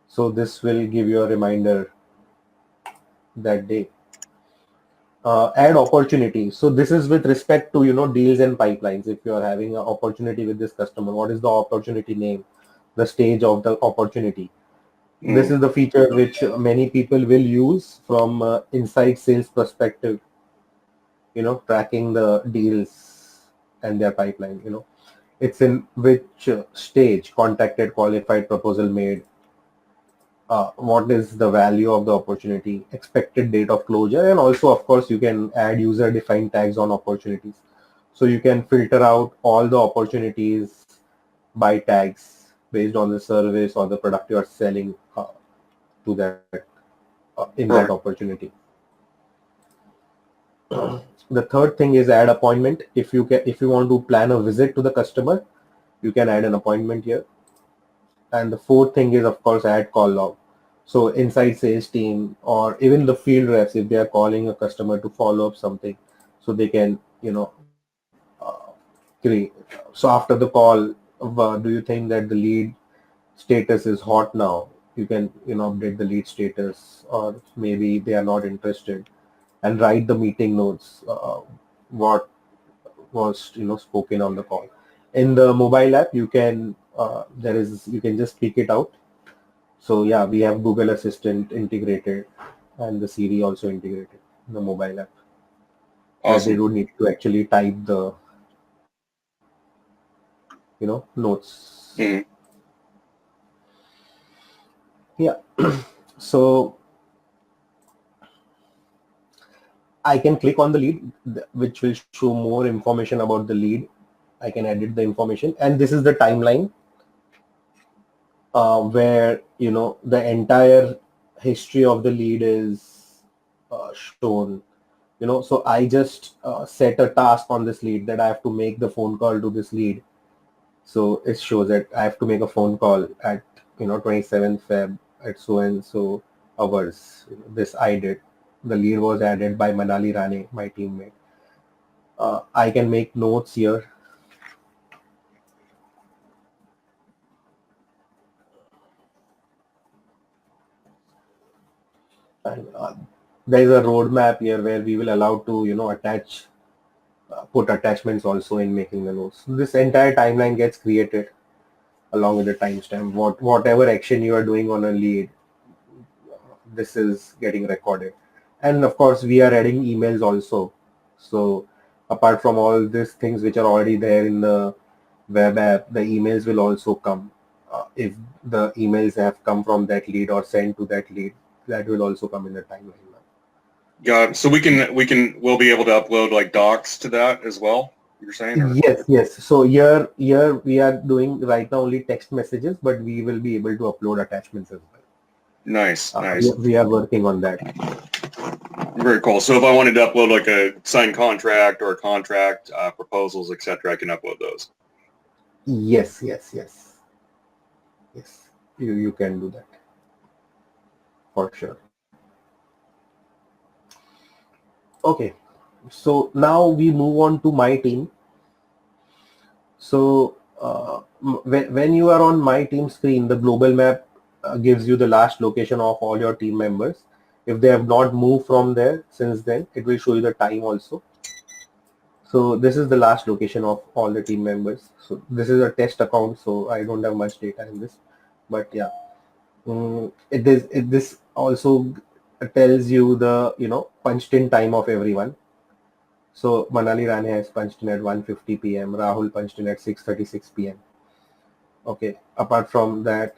So this will give you a reminder that day. Add opportunity. So this is with respect to deals and pipelines. If you are having an opportunity with this customer, what is the opportunity name, the stage of the opportunity? This is the feature which many people will use from inside sales perspective. Tracking the deals and their pipeline. It's in which stage, contacted, qualified, proposal made, what is the value of the opportunity, expected date of closure, and also, of course, you can add user defined tags on opportunities. So you can filter out all the opportunities by tags based on the service or the product you are selling to that in that opportunity. The third thing is add appointment. If you want to plan a visit to the customer, you can add an appointment here. And the fourth thing is, of course, add call log. So inside sales team or even the field reps, if they are calling a customer to follow up something, so they can, create. So after the call, do you think that the lead status is hot now? You can, update the lead status, or maybe they are not interested, and write the meeting notes, what was spoken on the call. In the mobile app, you can you can just speak it out. So yeah, we have Google Assistant integrated and the Siri also integrated in the mobile app. Awesome. They don't need to actually type the notes. Yeah. So I can click on the lead, which will show more information about the lead. I can edit the information, and this is the timeline where the entire history of the lead is shown. So I just set a task on this lead that I have to make the phone call to this lead. So it shows that I have to make a phone call at 27th Feb at so and so hours. This I did. The lead was added by Manali Rane, my teammate. I can make notes here. And there is a roadmap here where we will allow to attach, put attachments also in making the notes. This entire timeline gets created along with the timestamp. Whatever action you are doing on a lead, this is getting recorded. And of course, we are adding emails also. So apart from all these things which are already there in the web app, the emails will also come. If the emails have come from that lead or sent to that lead, that will also come in the timeline now. Got it. So we'll be able to upload like docs to that as well. you're saying? Or? Yes. So here we are doing right now only text messages, but we will be able to upload attachments as well. Nice. We are working on that. Very cool. So if I wanted to upload like a signed contract or a contract, proposals, etc., I can upload those. Yes. You can do that for sure. Okay. So now we move on to my team. So when you are on my team screen, the global map gives you the last location of all your team members. If they have not moved from there since then, it will show you the time also. So this is the last location of all the team members. So this is a test account, so I don't have much data in this, but yeah, this also tells you the punched in time of everyone. So Manali Rane has punched in at 1:50 p.m. Rahul punched in at 6:36 p.m. Okay. Apart from that,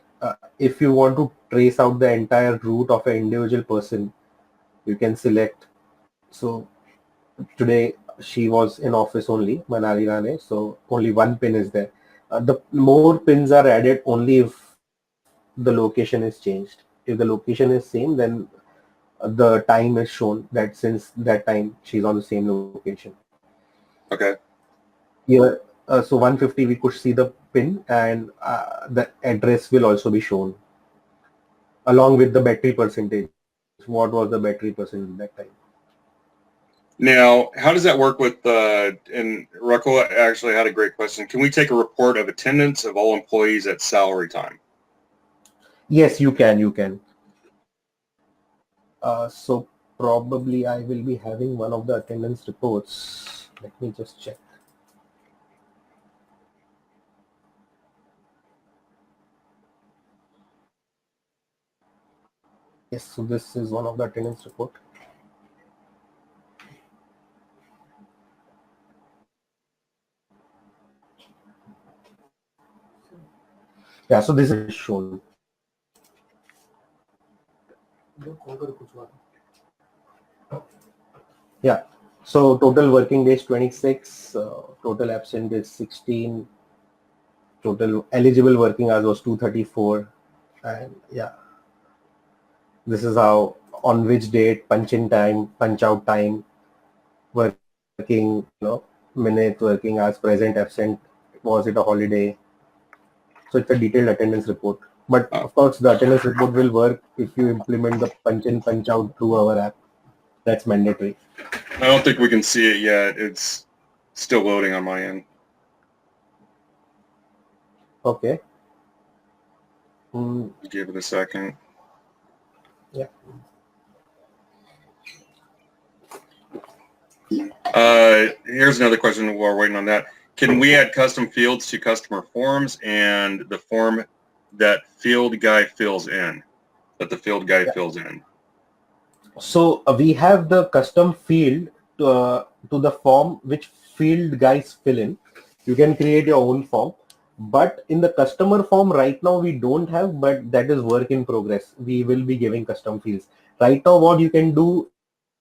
if you want to trace out the entire route of an individual person, you can select. So today she was in office only, Manali Rane. So only one pin is there. The more pins are added only if the location is changed. If the location is same, then the time is shown that since that time she's on the same location. Okay. Here, so 150 we could see the pin and the address will also be shown along with the battery percentage. What was the battery percentage at that time? Now, how does that work with, and Rocco actually had a great question. Can we take a report of attendance of all employees at salary time? Yes, you can. So probably I will be having one of the attendance reports. Let me just check. Yes, so this is one of the attendance report. Yeah, so this is shown. Yeah, so total working days 26, total absent is 16, total eligible working hours was 234, and yeah, this is how on which date, punch in time, punch out time, working, minute, working hours, present, absent, was it a holiday? So it's a detailed attendance report. But of course, the attendance report will work if you implement the punch in, punch out through our app. That's mandatory. I don't think we can see it yet. It's still loading on my end. Okay. Give it a second. Yeah. Here's another question while we're waiting on that. Can we add custom fields to customer forms and the form that field guy fills in? Fills in. So we have the custom field to the form which field guys fill in. You can create your own form, but in the customer form right now we don't have, but that is work in progress. We will be giving custom fields. Right now what you can do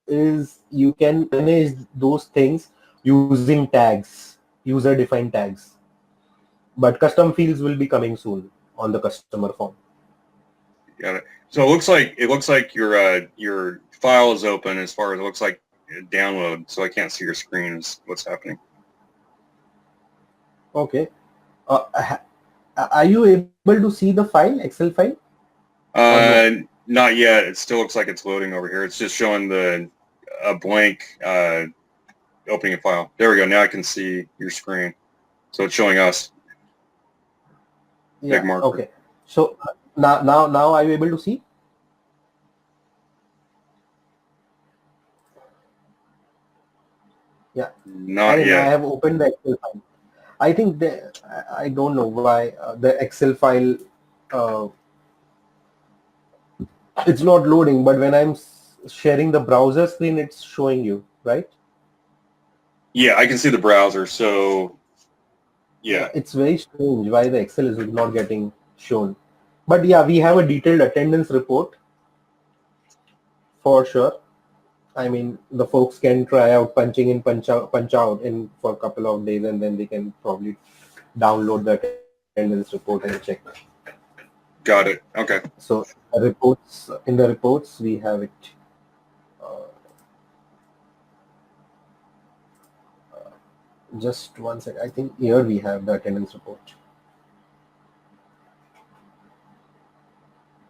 is you can manage those things using tags, user defined tags. But custom fields will be coming soon on the customer form. Got it. So it looks like your file is open as far as it looks like download. So I can't see your screen. Is what's happening. Okay. Are you able to see the file, Excel file? No? Not yet. It still looks like it's loading over here. It's just showing a blank opening a file. There we go. Now I can see your screen. So it's showing us. Yeah. Big marker. Okay. So now are you able to see? Yeah. Not yet. I have opened the Excel file. I think I don't know why the Excel file it's not loading, but when I'm sharing the browser screen, it's showing you, right? Yeah, I can see the browser. So yeah. It's very strange why the Excel is not getting shown. But yeah, we have a detailed attendance report for sure. I mean, the folks can try out punching in, punch out in for a couple of days, and then they can probably download the attendance report and check. Got it. Okay. So reports, in the reports we have it. Uh, just one sec. I think here we have the attendance report.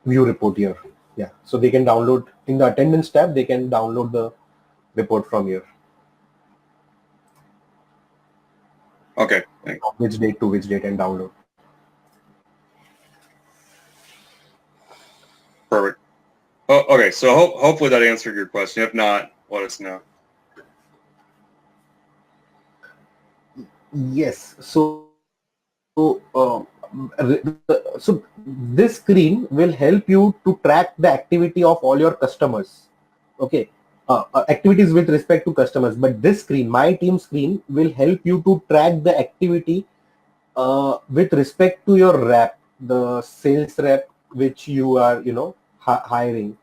View report here. Yeah. So they can download in the attendance tab. They can download the report from here. Okay. Thanks. Which date to which date and download. Perfect. Oh, okay. So hopefully that answered your question. If not, let us know. Yes. So this screen will help you to track the activity of all your customers. Okay. Activities with respect to customers, but this screen, my team screen, will help you to track the activity with respect to your rep, the sales rep which you are, hiring.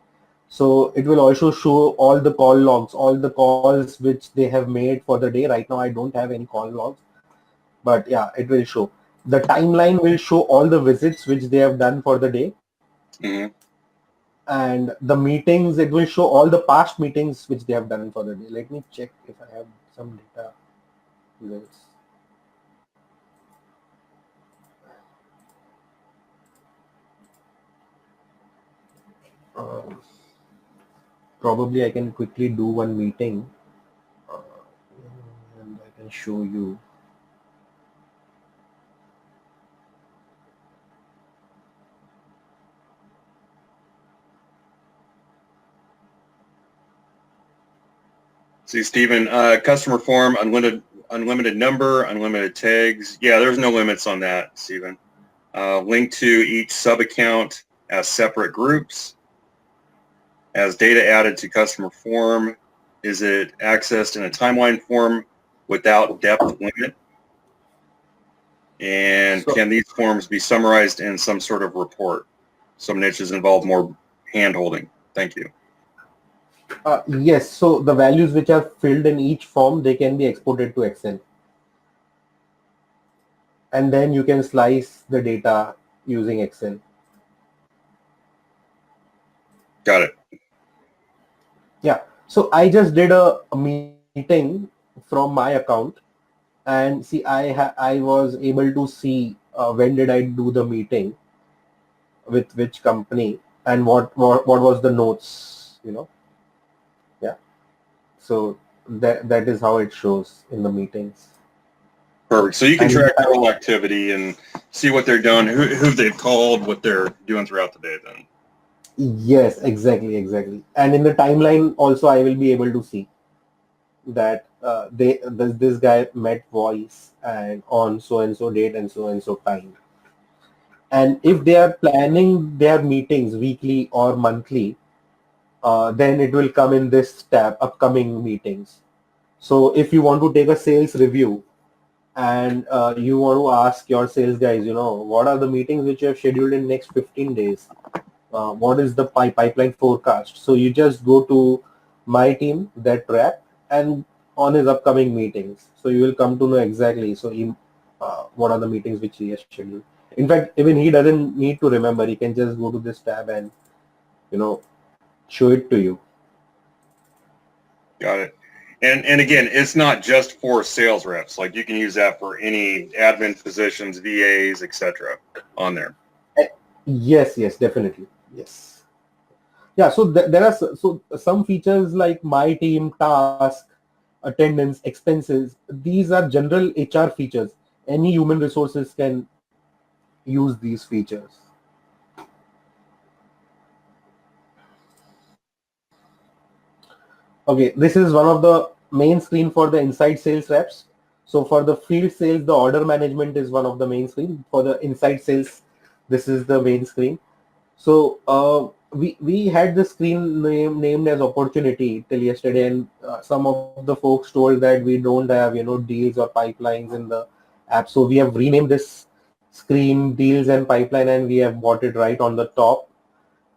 So it will also show all the call logs, all the calls which they have made for the day. Right now, I don't have any call logs, but yeah, it will show. The timeline will show all the visits which they have done for the day. Mm-hmm. And the meetings, it will show all the past meetings which they have done for the day. Let me check if I have some data. Results. Um, Probably I can quickly do one meeting and I can show you. See, Stephen, customer form, unlimited number, unlimited tags. Yeah, there's no limits on that, Stephen. Link to each sub account as separate groups. As data added to customer form, is it accessed in a timeline form without depth limit? And can these forms be summarized in some sort of report? Some niches involve more hand holding. Thank you. Yes, so the values which are filled in each form, they can be exported to Excel. And then you can slice the data using Excel. Got it. Yeah, so I just did a meeting from my account, and see, I was able to see when did I do the meeting with which company and what was the notes, Yeah. So that is how it shows in the meetings. Perfect. So you can And track their whole activity and see what they're doing, who they've called, what they're doing throughout the day then. yes, exactly. And in the timeline also, I will be able to see that this guy met voice and on so and so date and so time. And if they are planning their meetings weekly or monthly, then it will come in this tab, upcoming meetings. So if you want to take a sales review and you want to ask your sales guys, what are the meetings which you have scheduled in next 15 days? What is the pipeline forecast? So you just go to my team, that rep, and on his upcoming meetings. So you will come to know exactly. So what are the meetings which he has scheduled? In fact, even he doesn't need to remember. He can just go to this tab and show it to you. Got it. And again, it's not just for sales reps. Like you can use that for any admin positions, VAs, etc. on there. Yes, definitely. Yes. Yeah, so there are some features like my team, task, attendance, expenses. These are general HR features. Any human resources can use these features. Okay, this is one of the main screen for the inside sales reps. So for the field sales, the order management is one of the main screen. For the inside sales, this is the main screen. So we had the screen named as opportunity till yesterday, and some of the folks told that we don't have deals or pipelines in the app. So we have renamed this screen deals and pipeline, and we have brought it right on the top.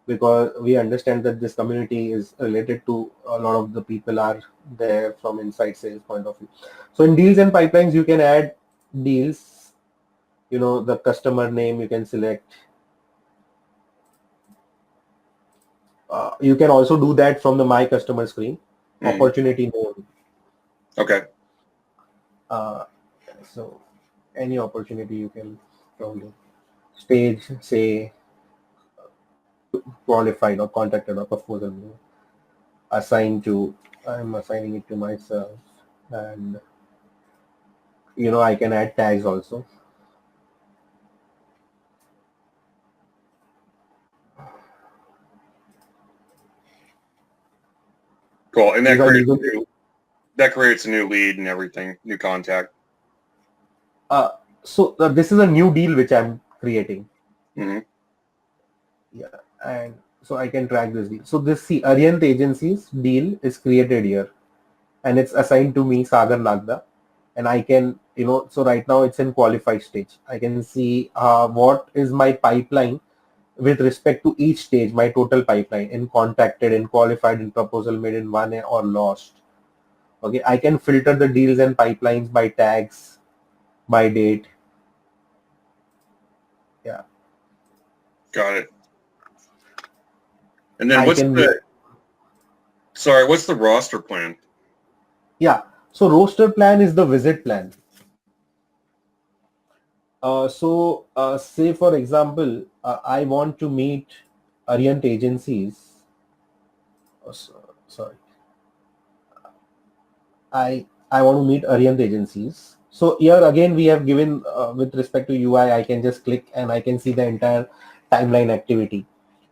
because we understand that this community is related to a lot of the people are there from inside sales point of view. So in deals and pipelines, you can add deals, the customer name you can select. You can also do that from the My Customer screen. Opportunity name. Okay. So any opportunity you can probably stage, say qualified or contacted or proposal assigned to. I'm assigning it to myself, and I can add tags also. Cool. And that creates a new lead and everything, new contact. So this is a new deal which I'm creating. Mm-hmm. Yeah, and so I can track this deal. So this Arient Agencies deal is created here, and it's assigned to me, Sagar Nagda, and I can, so right now it's in qualified stage. I can see what is my pipeline with respect to each stage, my total pipeline in contacted, in qualified, in proposal made, in won or lost. Okay, I can filter the deals and pipelines by tags, by date. Yeah. Got it. And then what's the roster plan? Yeah. So roster plan is the visit plan. Say for example, I want to meet Arient Agencies. Sorry. I want to meet Arient Agencies. So here again we have given with respect to UI, I can just click and I can see the entire timeline activity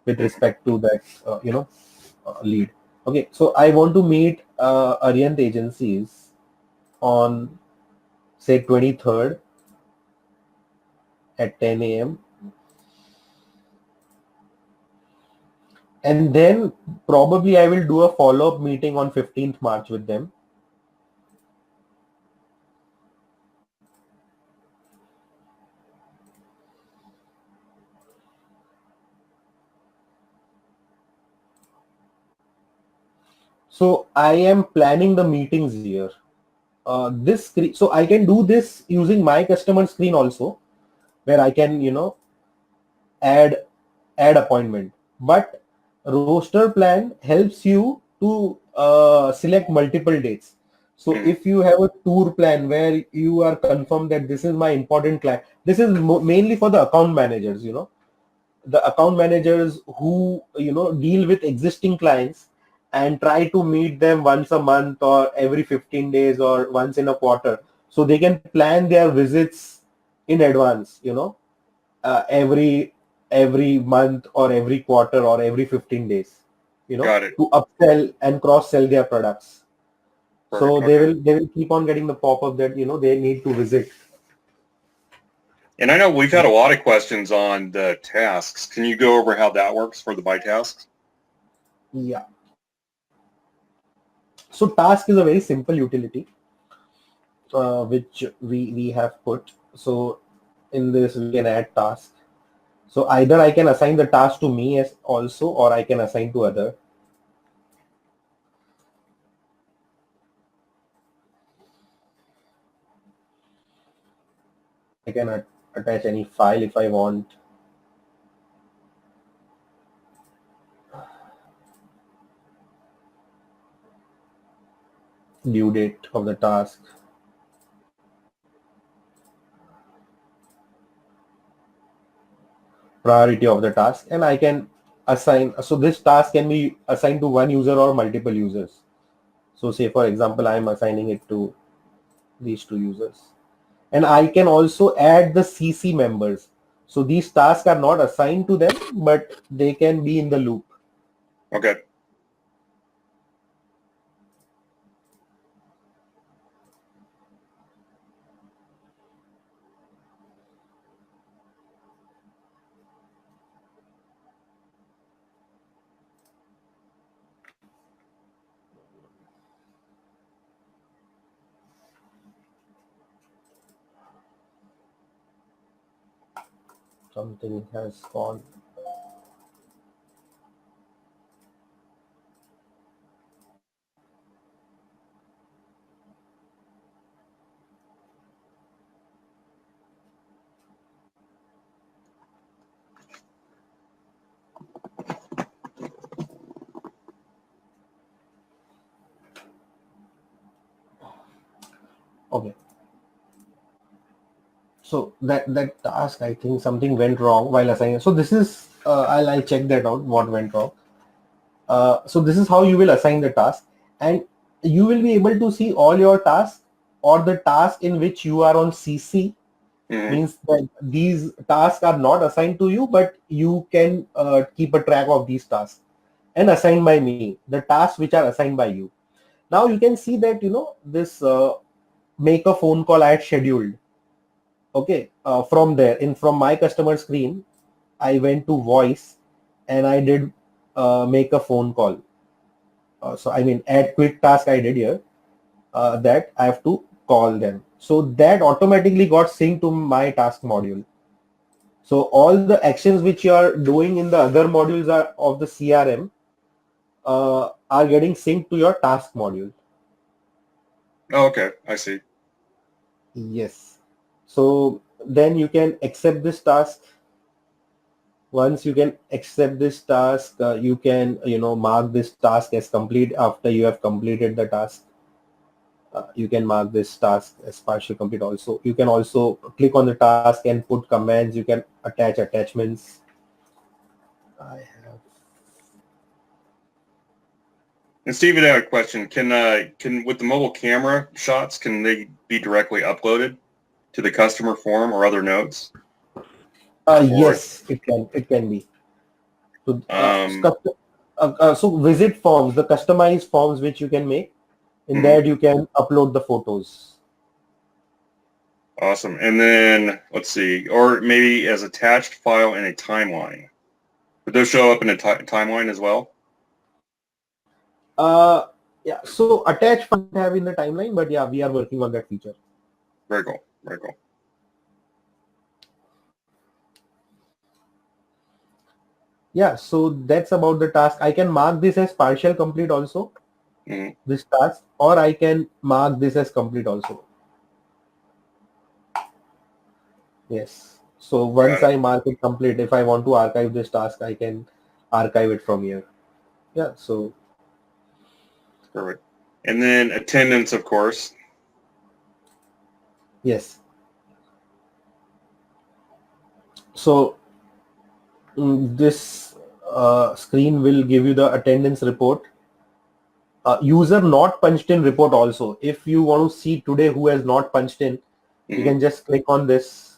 with respect to that lead. Okay, so I want to meet Arient Agencies on say 23rd at 10 a.m. and then probably I will do a follow-up meeting on 15th March with them. So I am planning the meetings here. This screen, so I can do this using my customer screen also, where I can add appointment. But roster plan helps you to select multiple dates. So if you have a tour plan where you are confirmed that this is my important client, this is mainly for the account managers. The account managers who deal with existing clients and try to meet them once a month or every 15 days or once in a quarter, so they can plan their visits in advance, every month or every quarter or every 15 days, Got it. to upsell and cross sell their products. Perfect. So they will keep on getting the pop-up that they need to visit. And I know we've had a lot of questions on the tasks. Can you go over how that works for the by tasks? Yeah. So task is a very simple utility which we have put. So in this we can add task. So either I can assign the task to me as also, or I can assign to other. I can attach any file if I want. Due date of the task. Priority of the task, and I can assign. So this task can be assigned to one user or multiple users. So say for example, I am assigning it to these two users. And I can also add the CC members. So these tasks are not assigned to them, but they can be in the loop. Okay. Something has gone. Okay. So that task, I think something went wrong while assigning. So this is I'll check that out. What went wrong? So this is how you will assign the task, and you will be able to see all your tasks or the task in which you are on CC. Means that these tasks are not assigned to you, but you can keep a track of these tasks and assigned by me, the tasks which are assigned by you. Now you can see that this make a phone call I had scheduled. Okay, from there from my customer screen, I went to voice and I did make a phone call. So I mean add quick task I did here, that I have to call them. So that automatically got synced to my task module. So all the actions which you are doing in the other modules of the CRM are getting synced to your task module. Oh, okay, I see. Yes. So then you can accept this task. Once you can accept this task, you can mark this task as complete after you have completed the task. You can mark this task as partial complete also. You can also click on the task and put commands. You can attach attachments. I have. And Steve, I have a question. Can with the mobile camera shots, can they be directly uploaded to the customer form or other notes? Yes, it can. It can be. So, so visit forms, the customized forms which you can make. In that you can upload the photos. Awesome. And then let's see, or maybe as attached file in a timeline. Would those show up in a timeline as well? Yeah. So attach file we have in the timeline, but yeah, we are working on that feature. Very cool. Very cool. Yeah. So that's about the task. I can mark this as partial complete also. This task, or I can mark this as complete also. Yes. So once I mark it complete, if I want to archive this task, I can archive it from here. Yeah. So. Perfect. And then attendance, of course. Yes. So this screen will give you the attendance report. User not punched in report also. If you want to see today who has not punched in, you can just click on this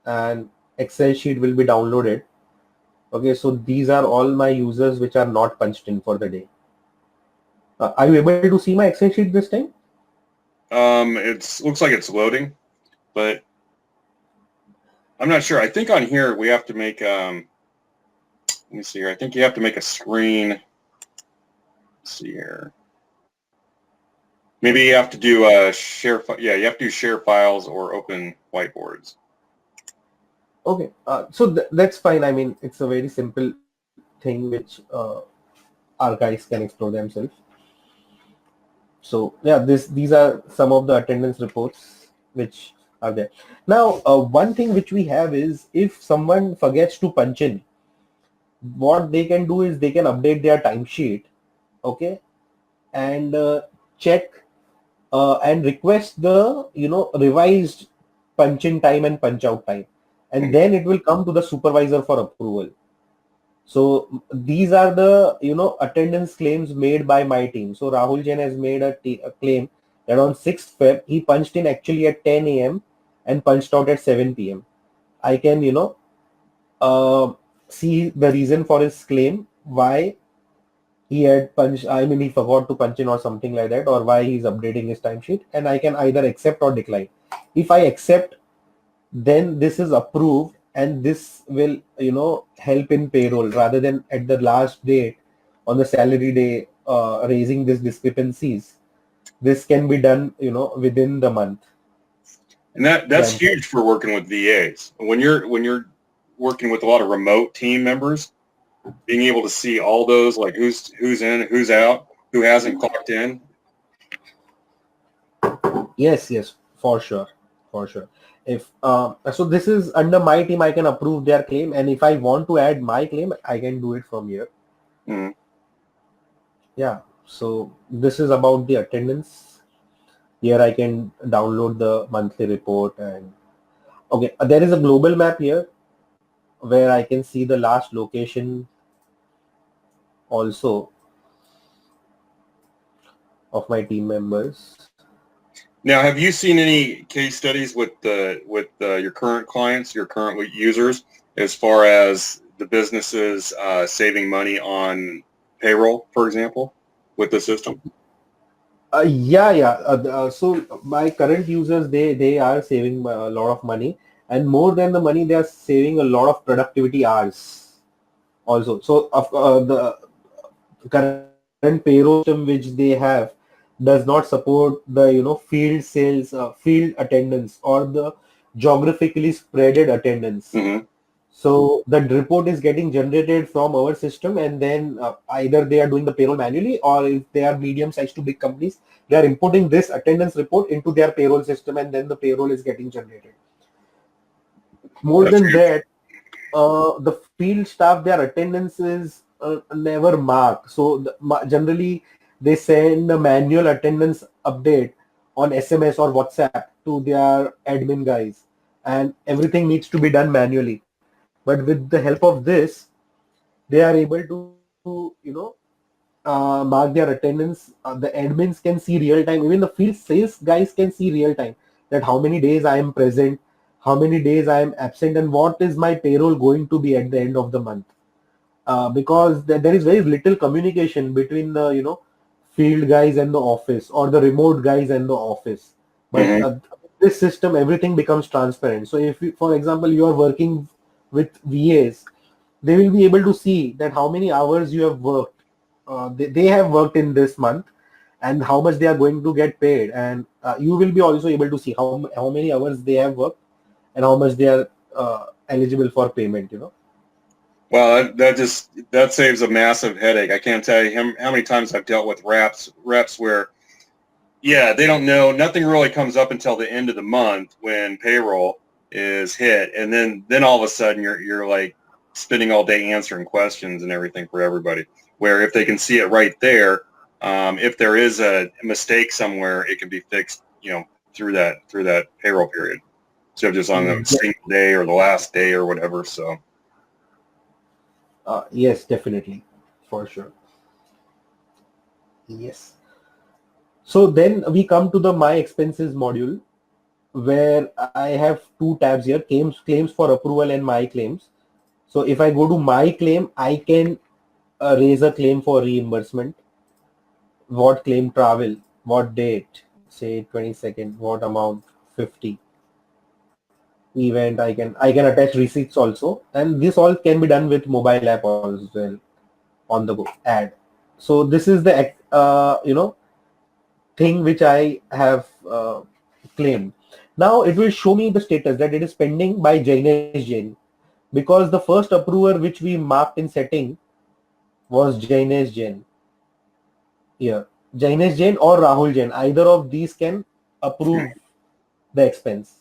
and Excel sheet will be downloaded. Okay, so these are all my users which are not punched in for the day. Are you able to see my Excel sheet this time? It looks like it's loading, but I'm not sure. I think on here we have to make let me see here. I think you have to make a screen. Let's see here. Maybe you have to do share. Yeah, you have to do share files or open whiteboards. Okay, so that's fine. I mean, it's a very simple thing which our guys can explore themselves. So yeah, these are some of the attendance reports which are there. Now, one thing which we have is if someone forgets to punch in, what they can do is they can update their timesheet, okay, and check and request the revised punch in time and punch out time, and then it will come to the supervisor for approval. So these are the attendance claims made by my team. So Rahul Jain has made a claim that on 6th Feb he punched in actually at 10 a.m. and punched out at 7 p.m. I can uh, see the reason for his claim, why he had punched, I mean he forgot to punch in or something like that, or why he's updating his timesheet, and I can either accept or decline. If I accept, then this is approved and this will help in payroll rather than at the last date on the salary day raising these discrepancies. This can be done within the month. And that's huge for working with VAs. When you're working with a lot of remote team members, being able to see all those, like who's in, who's out, who hasn't clocked in. Yes, for sure. If so this is under my team, I can approve their claim, and if I want to add my claim, I can do it from here. Yeah, so this is about the attendance. Here I can download the monthly report, and okay, there is a global map here where I can see the last location also of my team members. Now, have you seen any case studies with your current clients, your current users, as far as the businesses saving money on payroll, for example, with the system? Yeah. So my current users, they are saving a lot of money, and more than the money, they are saving a lot of productivity hours also. So the current payroll system which they have does not support the field sales, field attendance, or the geographically spreaded attendance. Mm-hmm. So the report is getting generated from our system, and then either they are doing the payroll manually, or if they are medium sized to big companies, they are importing this attendance report into their payroll system, and then the payroll is getting generated. More That's than good. that, the field staff, their attendance is never marked. So generally they send a manual attendance update on SMS or WhatsApp to their admin guys, and everything needs to be done manually. But with the help of this, they are able to mark their attendance. The admins can see real time. Even the field sales guys can see real time that how many days I am present, how many days I am absent, and what is my payroll going to be at the end of the month. Because there is very little communication between the field guys and the office, or the remote guys and the office. But Mm-hmm. this system, everything becomes transparent. So if for example you are working with VAs, they will be able to see that how many hours you have worked. They have worked in this month, and how much they are going to get paid, and you will be also able to see how many hours they have worked and how much they are eligible for payment. Well, that saves a massive headache. I can't tell you how many times I've dealt with reps where, yeah, they don't know. Nothing really comes up until the end of the month when payroll is hit, and then all of a sudden you're like spending all day answering questions and everything for everybody. Where if they can see it right there, if there is a mistake somewhere, it can be fixed, through that payroll period. So just on the Yeah. single day or the last day or whatever. So. Yes, definitely, for sure. Yes. So then we come to the my expenses module, where I have two tabs here: claims for approval and my claims. So if I go to my claim, I can raise a claim for reimbursement. What claim travel, what date, say 22nd, what amount, 50. Event, I can attach receipts also, and this all can be done with mobile app as well, on the go add. So this is the thing which I have claimed. Now it will show me the status that it is pending by Jainesh Jain, because the first approver which we marked in setting was Jainesh Jain here. Jainesh Jain or Rahul Jain, either of these can approve the expense.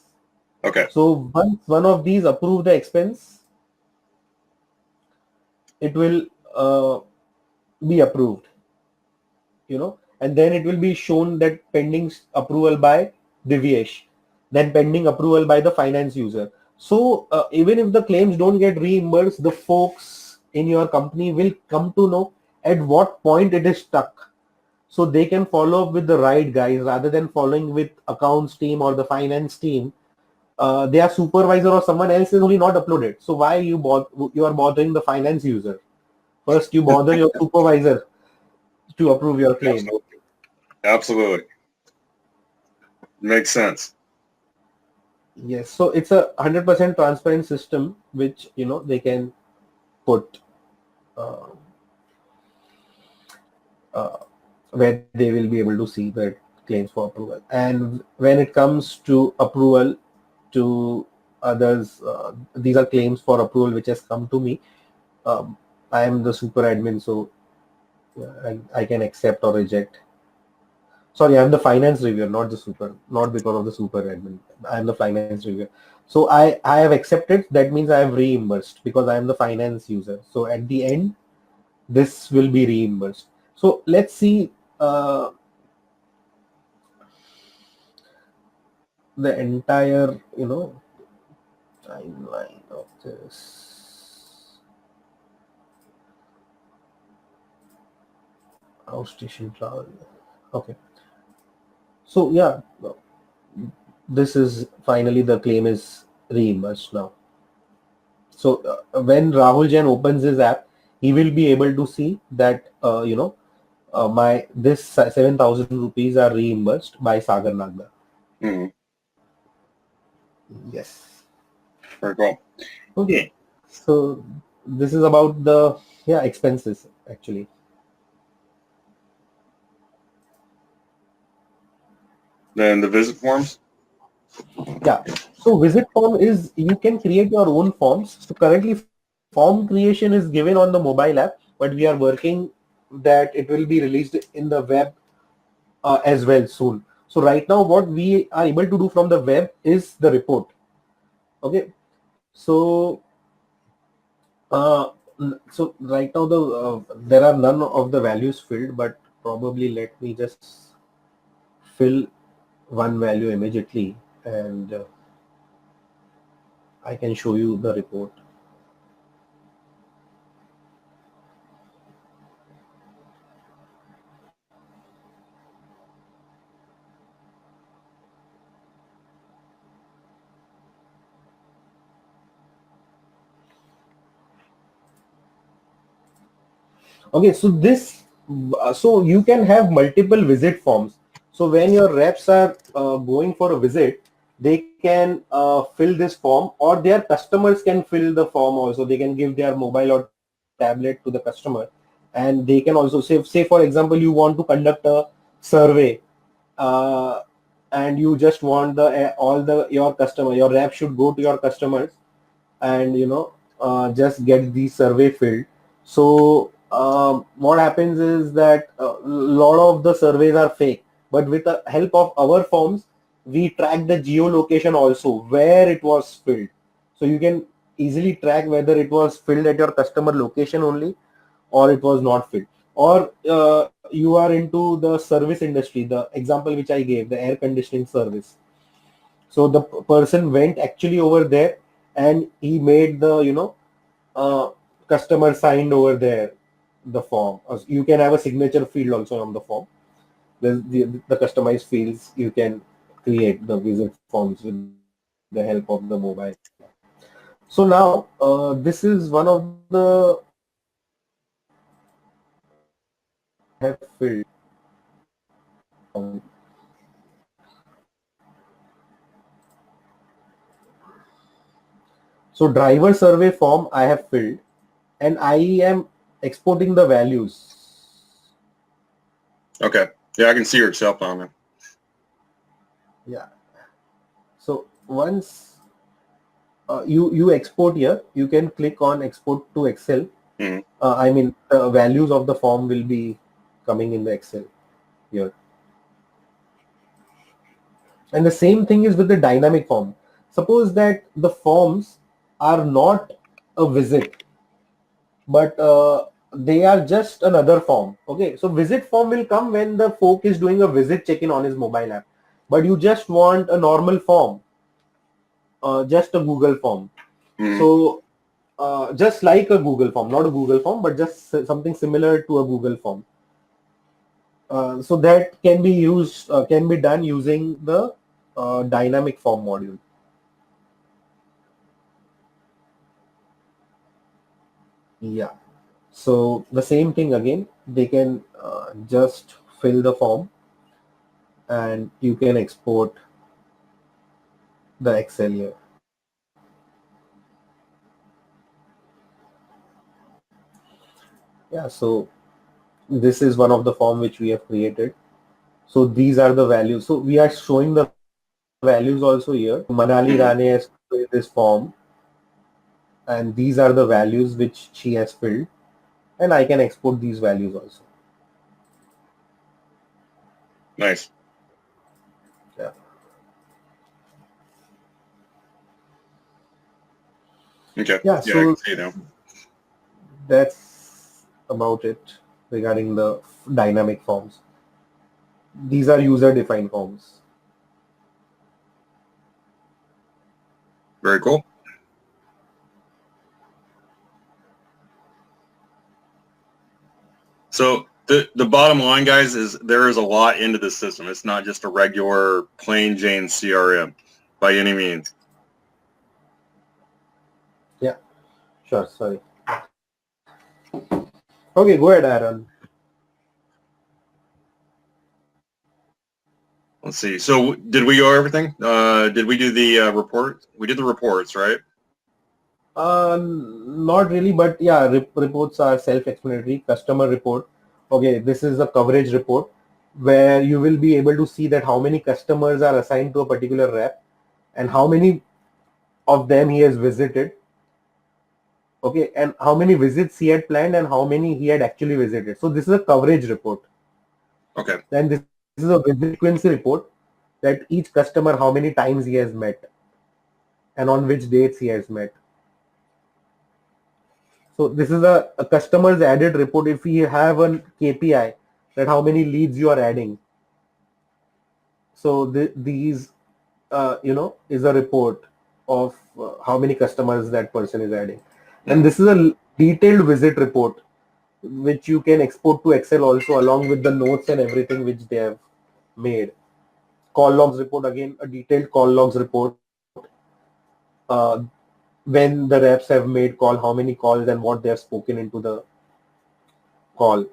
Okay. So once one of these approve the expense, it will be approved, and then it will be shown that pending approval by Divyesh, then pending approval by the finance user. So even if the claims don't get reimbursed, the folks in your company will come to know at what point it is stuck. So they can follow up with the right guys rather than following with accounts team or the finance team. Their supervisor or someone else is only not uploaded. So why you are bothering the finance user? First you bother your supervisor to approve your claim. Absolutely. Absolutely. Makes sense. Yes, so it's a 100% transparent system which they can put uh, uh, where they will be able to see the claims for approval. And when it comes to approval to others, these are claims for approval which has come to me. I am the super admin, so I can accept or reject. Sorry, I'm the finance reviewer, not the super, not because of the super admin. I'm the finance reviewer. So I have accepted. That means I have reimbursed because I am the finance user. So at the end, this will be reimbursed. So let's see. the entire, timeline of this outstation plan. Okay. So yeah, this is finally the claim is reimbursed now. So when Rahul Jain opens his app, he will be able to see that my this 7,000 rupees are reimbursed by Sagar Nagda. Mm-hmm. Yes. Very cool. Okay. So this is about the expenses actually. Then the visit forms. Yeah. So visit form is you can create your own forms. So currently form creation is given on the mobile app, but we are working that it will be released in the web as well soon. So right now what we are able to do from the web is the report. Okay. So so right now there are none of the values filled, but probably let me just fill one value immediately and I can show you the report. Okay, so so you can have multiple visit forms. So when your reps are going for a visit, they can fill this form, or their customers can fill the form also. They can give their mobile or tablet to the customer, and they can also say for example, you want to conduct a survey, uh, and you just want all the your rep should go to your customers and just get the survey filled. So what happens is that a lot of the surveys are fake, but with the help of our forms we track the geolocation also where it was filled. So you can easily track whether it was filled at your customer location only or it was not filled, or you are into the service industry, the example which I gave, the air conditioning service. So the person went actually over there and he made the uh, customer signed over there the form. You can have a signature field also on the form. The customized fields you can create the visit forms with the help of the mobile. So now this is one of the I have filled form. So driver survey form I have filled and I am exporting the values. Okay. Yeah, I can see your Excel file now. Yeah. So once you export here, you can click on export to Excel. Mm-hmm. I mean, the values of the form will be coming in the Excel here. And the same thing is with the dynamic form. Suppose that the forms are not a visit, but they are just another form. Okay, so visit form will come when the folk is doing a visit check-in on his mobile app, but you just want a normal form, just a Google form. Mm-hmm. So just like a Google form, not a Google form, but just something similar to a Google form. So that can be used, can be done using the dynamic form module. Yeah. So the same thing again, they can just fill the form and you can export the Excel here. Yeah. So this is one of the form which we have created. So these are the values. So we are showing the values also here. Manali Rane has filled this form, and these are the values which she has filled, and I can export these values also. Nice. Yeah. Okay. Yeah. Yeah, I can So see it now. that's about it regarding the dynamic forms. These are user defined forms. Very cool. So the bottom line, guys, is there is a lot into this system. It's not just a regular plain Jane CRM by any means. Yeah, sure. Sorry. Okay, go ahead, Aaron. Let's see. So did we go everything? Did we do the report? We did the reports, right? Not really, but yeah, reports are self-explanatory. Customer report. Okay, this is a coverage report where you will be able to see that how many customers are assigned to a particular rep and how many of them he has visited. Okay, and how many visits he had planned and how many he had actually visited. So this is a coverage report. Okay. Then this is a visit frequency report that each customer how many times he has met and on which dates he has met. So this is a customer's added report. If we have a KPI that how many leads you are adding. So these, is a report of how many customers that person is adding. And this is a detailed visit report, which you can export to Excel also along with the notes and everything which they have made. Call logs report, again, a detailed call logs report. When the reps have made call, how many calls and what they have spoken into the call.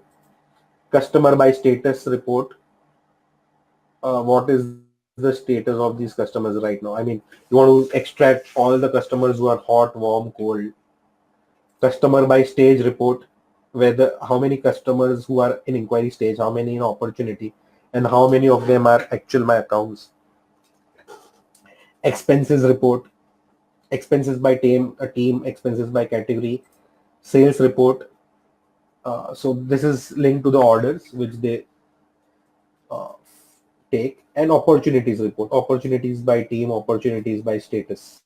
Customer by status report. What is the status of these customers right now? I mean, you want to extract all the customers who are hot, warm, cold. Customer by stage report, whether how many customers who are in inquiry stage, how many in opportunity, and how many of them are actual my accounts. Expenses report, expenses by team, expenses by category. Sales report. So this is linked to the orders which they uh, take, and opportunities report, opportunities by team, opportunities by status.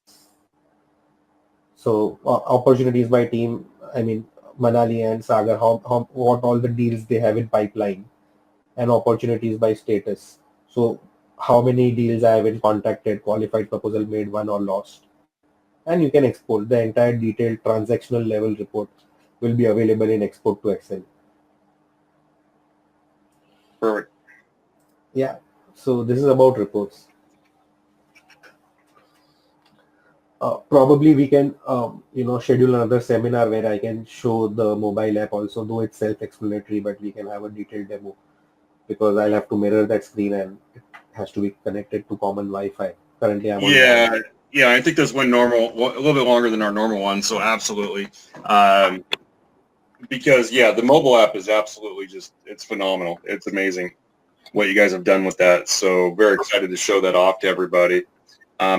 So opportunities by team, I mean Manali and Sagar, what all the deals they have in pipeline, and opportunities by status. So how many deals I have been contacted, qualified proposal made, won or lost. And you can export the entire detailed transactional level report will be available in export to Excel. Perfect. Yeah. So this is about reports. Probably we can, schedule another seminar where I can show the mobile app also, though it's self-explanatory, but we can have a detailed demo because I'll have to mirror that screen and it has to be connected to common Wi-Fi. Currently, I'm on Yeah. Yeah. I think this went normal, a little bit longer than our normal one. So absolutely. Because yeah, the mobile app is absolutely it's phenomenal. It's amazing what you guys have done with that. So very excited to show that off to everybody.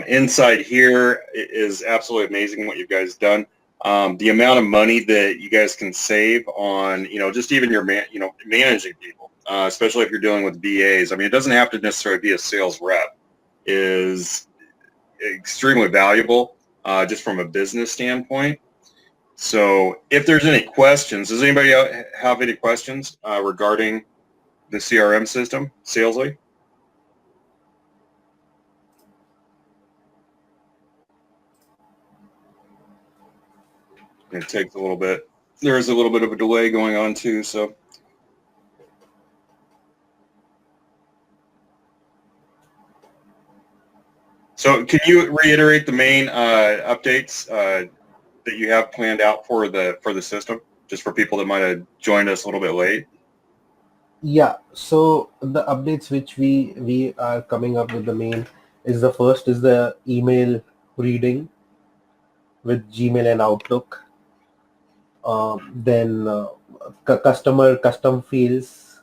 Inside here is absolutely amazing what you guys done. The amount of money that you guys can save on, just even your managing people, especially if you're dealing with VAs. I mean, it doesn't have to necessarily be a sales rep, is extremely valuable just from a business standpoint. So if there's any questions, does anybody have any questions regarding the CRM system, Salesly? It takes a little bit. There is a little bit of a delay going on too, so. So can you reiterate the main updates that you have planned out for the system, just for people that might have joined us a little bit late? Yeah. So the updates which we are coming up with, the main is the first is the email reading with Gmail and Outlook. Then customer custom fields.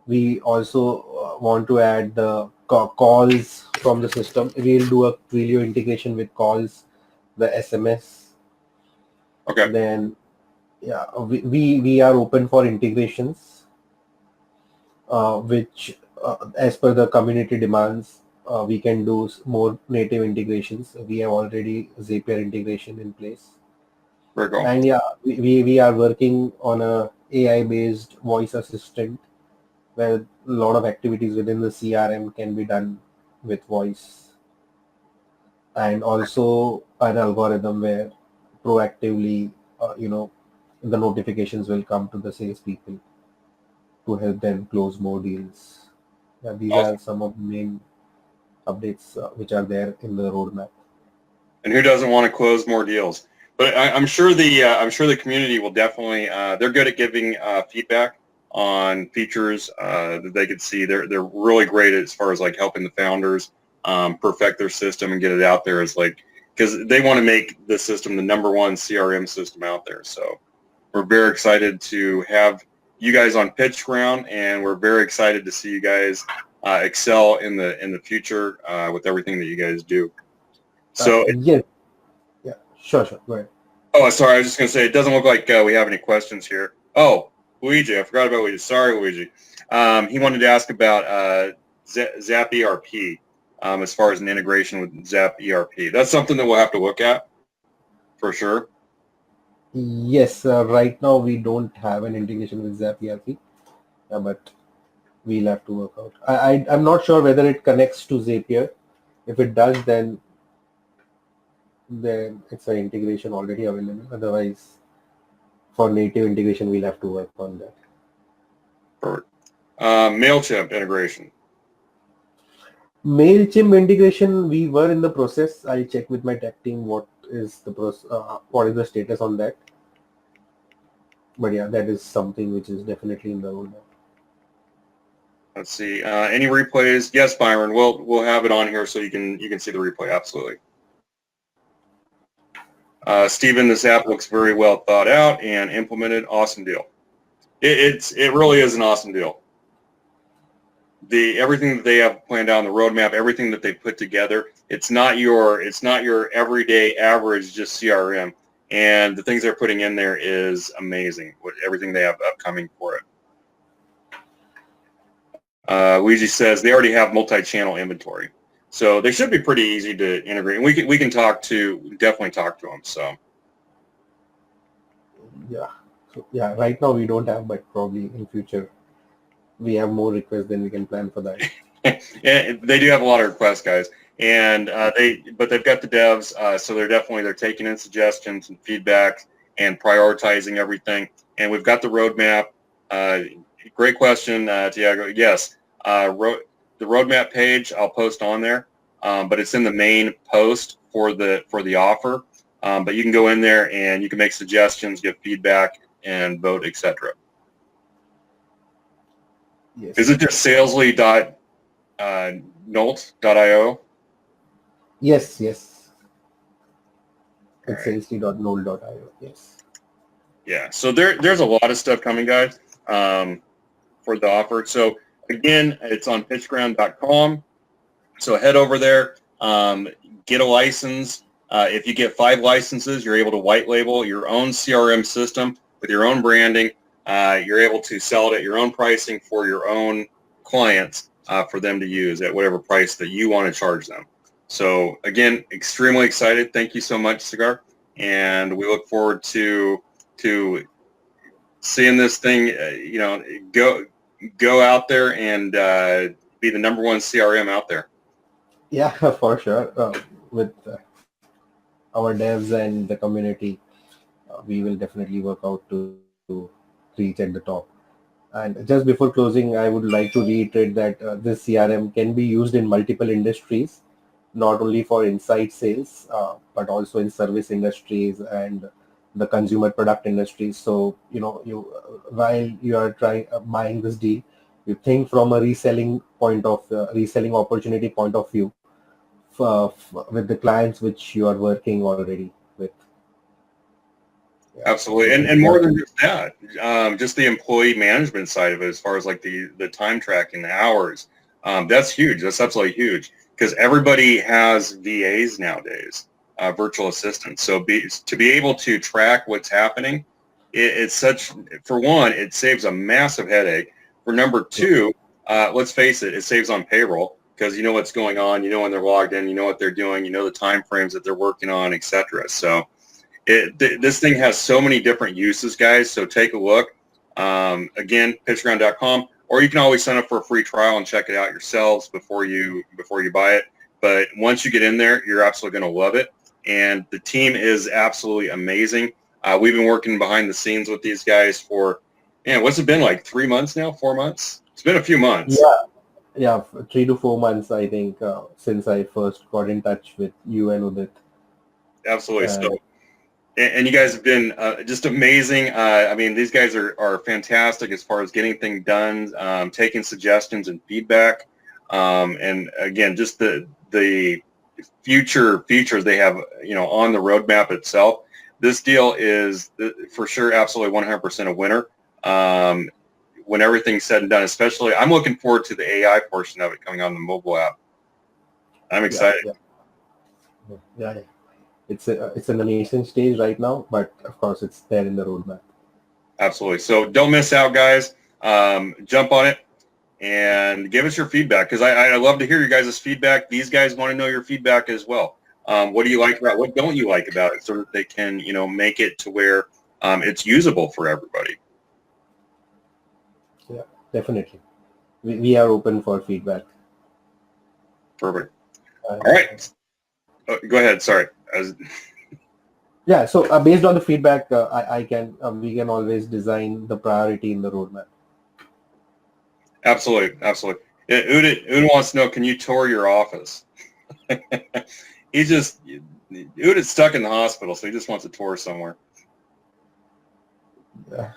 We also want to add the calls from the system. We'll do a Twilio integration with calls, the SMS. Okay. Then yeah, we are open for integrations, which as per the community demands, we can do more native integrations. We have already Zapier integration in place. Very cool. And yeah, we are working on a AI based voice assistant where a lot of activities within the CRM can be done with voice. and also an algorithm where proactively, the notifications will come to the salespeople to help them close more deals. Yeah, these are Awesome. some of the main updates which are there in the roadmap. And who doesn't want to close more deals? But I'm sure the community will definitely. They're good at giving feedback on features that they could see. They're really great as far as like helping the founders perfect their system and get it out there as like, because they want to make the system the number one CRM system out there. So we're very excited to have you guys on PitchGround, and we're very excited to see you guys excel in the future with everything that you guys do. So, Yes, yeah, sure, go ahead. oh, sorry, I was just going to say, it doesn't look like we have any questions here. Oh, Luigi, I forgot about Luigi. Sorry, Luigi. He wanted to ask about Zap ERP as far as an integration with Zap ERP. That's something that we'll have to look at for sure. Yes, right now we don't have an integration with Zap ERP, but we'll have to work out. I'm not sure whether it connects to Zapier. If it does, then it's an integration already available. Otherwise, for native integration, we'll have to work on that. Perfect. MailChimp integration. MailChimp integration, we were in the process. I'll check with my tech team what is the status on that. But yeah, that is something which is definitely in the roadmap. Let's see. Any replays? Yes, Byron. We'll have it on here so you can see the replay. Absolutely. Stephen, this app looks very well thought out and implemented. Awesome deal. It really is an awesome deal. Everything that they have planned out on the roadmap, everything that they put together, it's not your everyday average just CRM. And the things they're putting in there is amazing. With everything they have upcoming for it. Luigi says they already have multi-channel inventory, so they should be pretty easy to integrate. And we can definitely talk to them. So yeah, right now we don't have, but probably in future we have more requests than we can plan for that. and they do have a lot of requests, guys, and they've got the devs, so they're taking in suggestions and feedback and prioritizing everything. And we've got the roadmap. Great question, Tiago. Yes, the roadmap page I'll post on there, but it's in the main post for the offer. But you can go in there and you can make suggestions, give feedback, and vote, etc. Yes. Is it just Salesly.nolt.io? Yes. It's Right. Salesly.nolt.io. Yes. Yeah. So there's a lot of stuff coming, guys, for the offer. So again, it's on PitchGround.com. So head over there, get a license. If you get 5 licenses, you're able to white label your own CRM system with your own branding. You're able to sell it at your own pricing for your own clients for them to use at whatever price that you want to charge them. So again, extremely excited. Thank you so much, Cigar. And we look forward to seeing this thing, go out there and be the number one CRM out there. Yeah, for sure. With our devs and the community, we will definitely work out to reach at the top. And just before closing, I would like to reiterate that this CRM can be used in multiple industries, not only for inside sales, but also in service industries and the consumer product industries. So, while you are buying this deal, you think from a reselling opportunity point of view with the clients which you are working already with. Yeah. Absolutely, and more than just that, just the employee management side of it, as far as like the time tracking, the hours, that's huge. That's absolutely huge because everybody has VAs nowadays, virtual assistants. So to be able to track what's happening, for one, it saves a massive headache. For number two, let's face it, it saves on payroll because you know what's going on, you know when they're logged in, you know what they're doing, you know the time frames that they're working on, etc. So. This thing has so many different uses, guys. So take a look. Again, pitchground.com, or you can always sign up for a free trial and check it out yourselves before you buy it. but once you get in there, you're absolutely going to love it. And the team is absolutely amazing. We've been working behind the scenes with these guys for, man, what's it been like 3 months now, 4 months? It's been a few months. Yeah, 3 to 4 months, I think, since I first got in touch with you and Udit. Absolutely. So, and you guys have been just amazing. I mean, these guys are fantastic as far as getting things done, taking suggestions and feedback. And again, just the future features they have, on the roadmap itself. This deal is for sure absolutely 100% a winner. When everything's said and done, especially, I'm looking forward to the AI portion of it coming on the mobile app. I'm excited. Yeah. It's in the nascent stage right now, but of course it's there in the roadmap. Absolutely. So don't miss out, guys. Jump on it and give us your feedback, because I love to hear your guys' feedback. These guys want to know your feedback as well. What do you like about it? What don't you like about it, so that they can, make it to where it's usable for everybody. Yeah, definitely. We are open for feedback. Perfect. All right. Go ahead. Sorry. Yeah. So based on the feedback, we can always design the priority in the roadmap. Absolutely. Udit wants to know, can you tour your office? Udit's stuck in the hospital, so he just wants a tour somewhere. Yeah.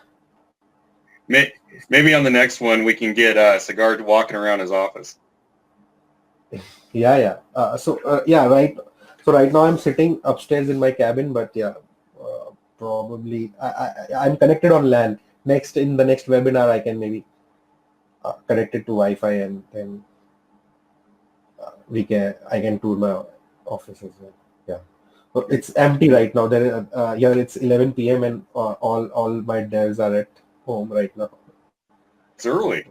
Maybe on the next one we can get Cigar walking around his office. Yeah. Right. So right now I'm sitting upstairs in my cabin, but probably I'm connected on LAN. In the next webinar, I can maybe connect it to Wi-Fi, and then I can tour my office as well. Yeah. So it's empty right now. Here it's 11 p.m. and all my devs are at home right now. It's early.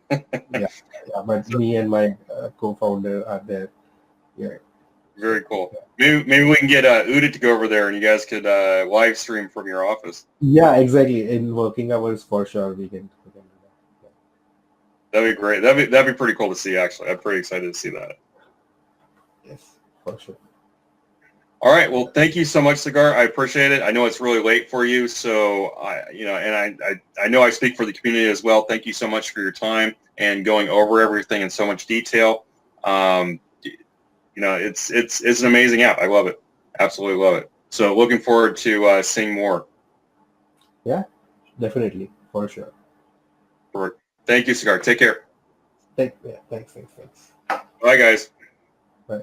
Yeah. But me and my co-founder are there. Yeah. Very cool. Maybe we can get Udit to go over there, and you guys could live stream from your office. Yeah, exactly. In working hours, for sure, we can do that. Yeah. That'd be great. That'd be pretty cool to see. Actually, I'm pretty excited to see that. Yes, for sure. All right. Well, thank you so much, Cigar. I appreciate it. I know it's really late for you, so I know I speak for the community as well. Thank you so much for your time and going over everything in so much detail. It's an amazing app. I love it. Absolutely love it. So looking forward to seeing more. Yeah, definitely, for sure. Thank you, Cigar. Take care. Thanks. Bye, guys. Bye.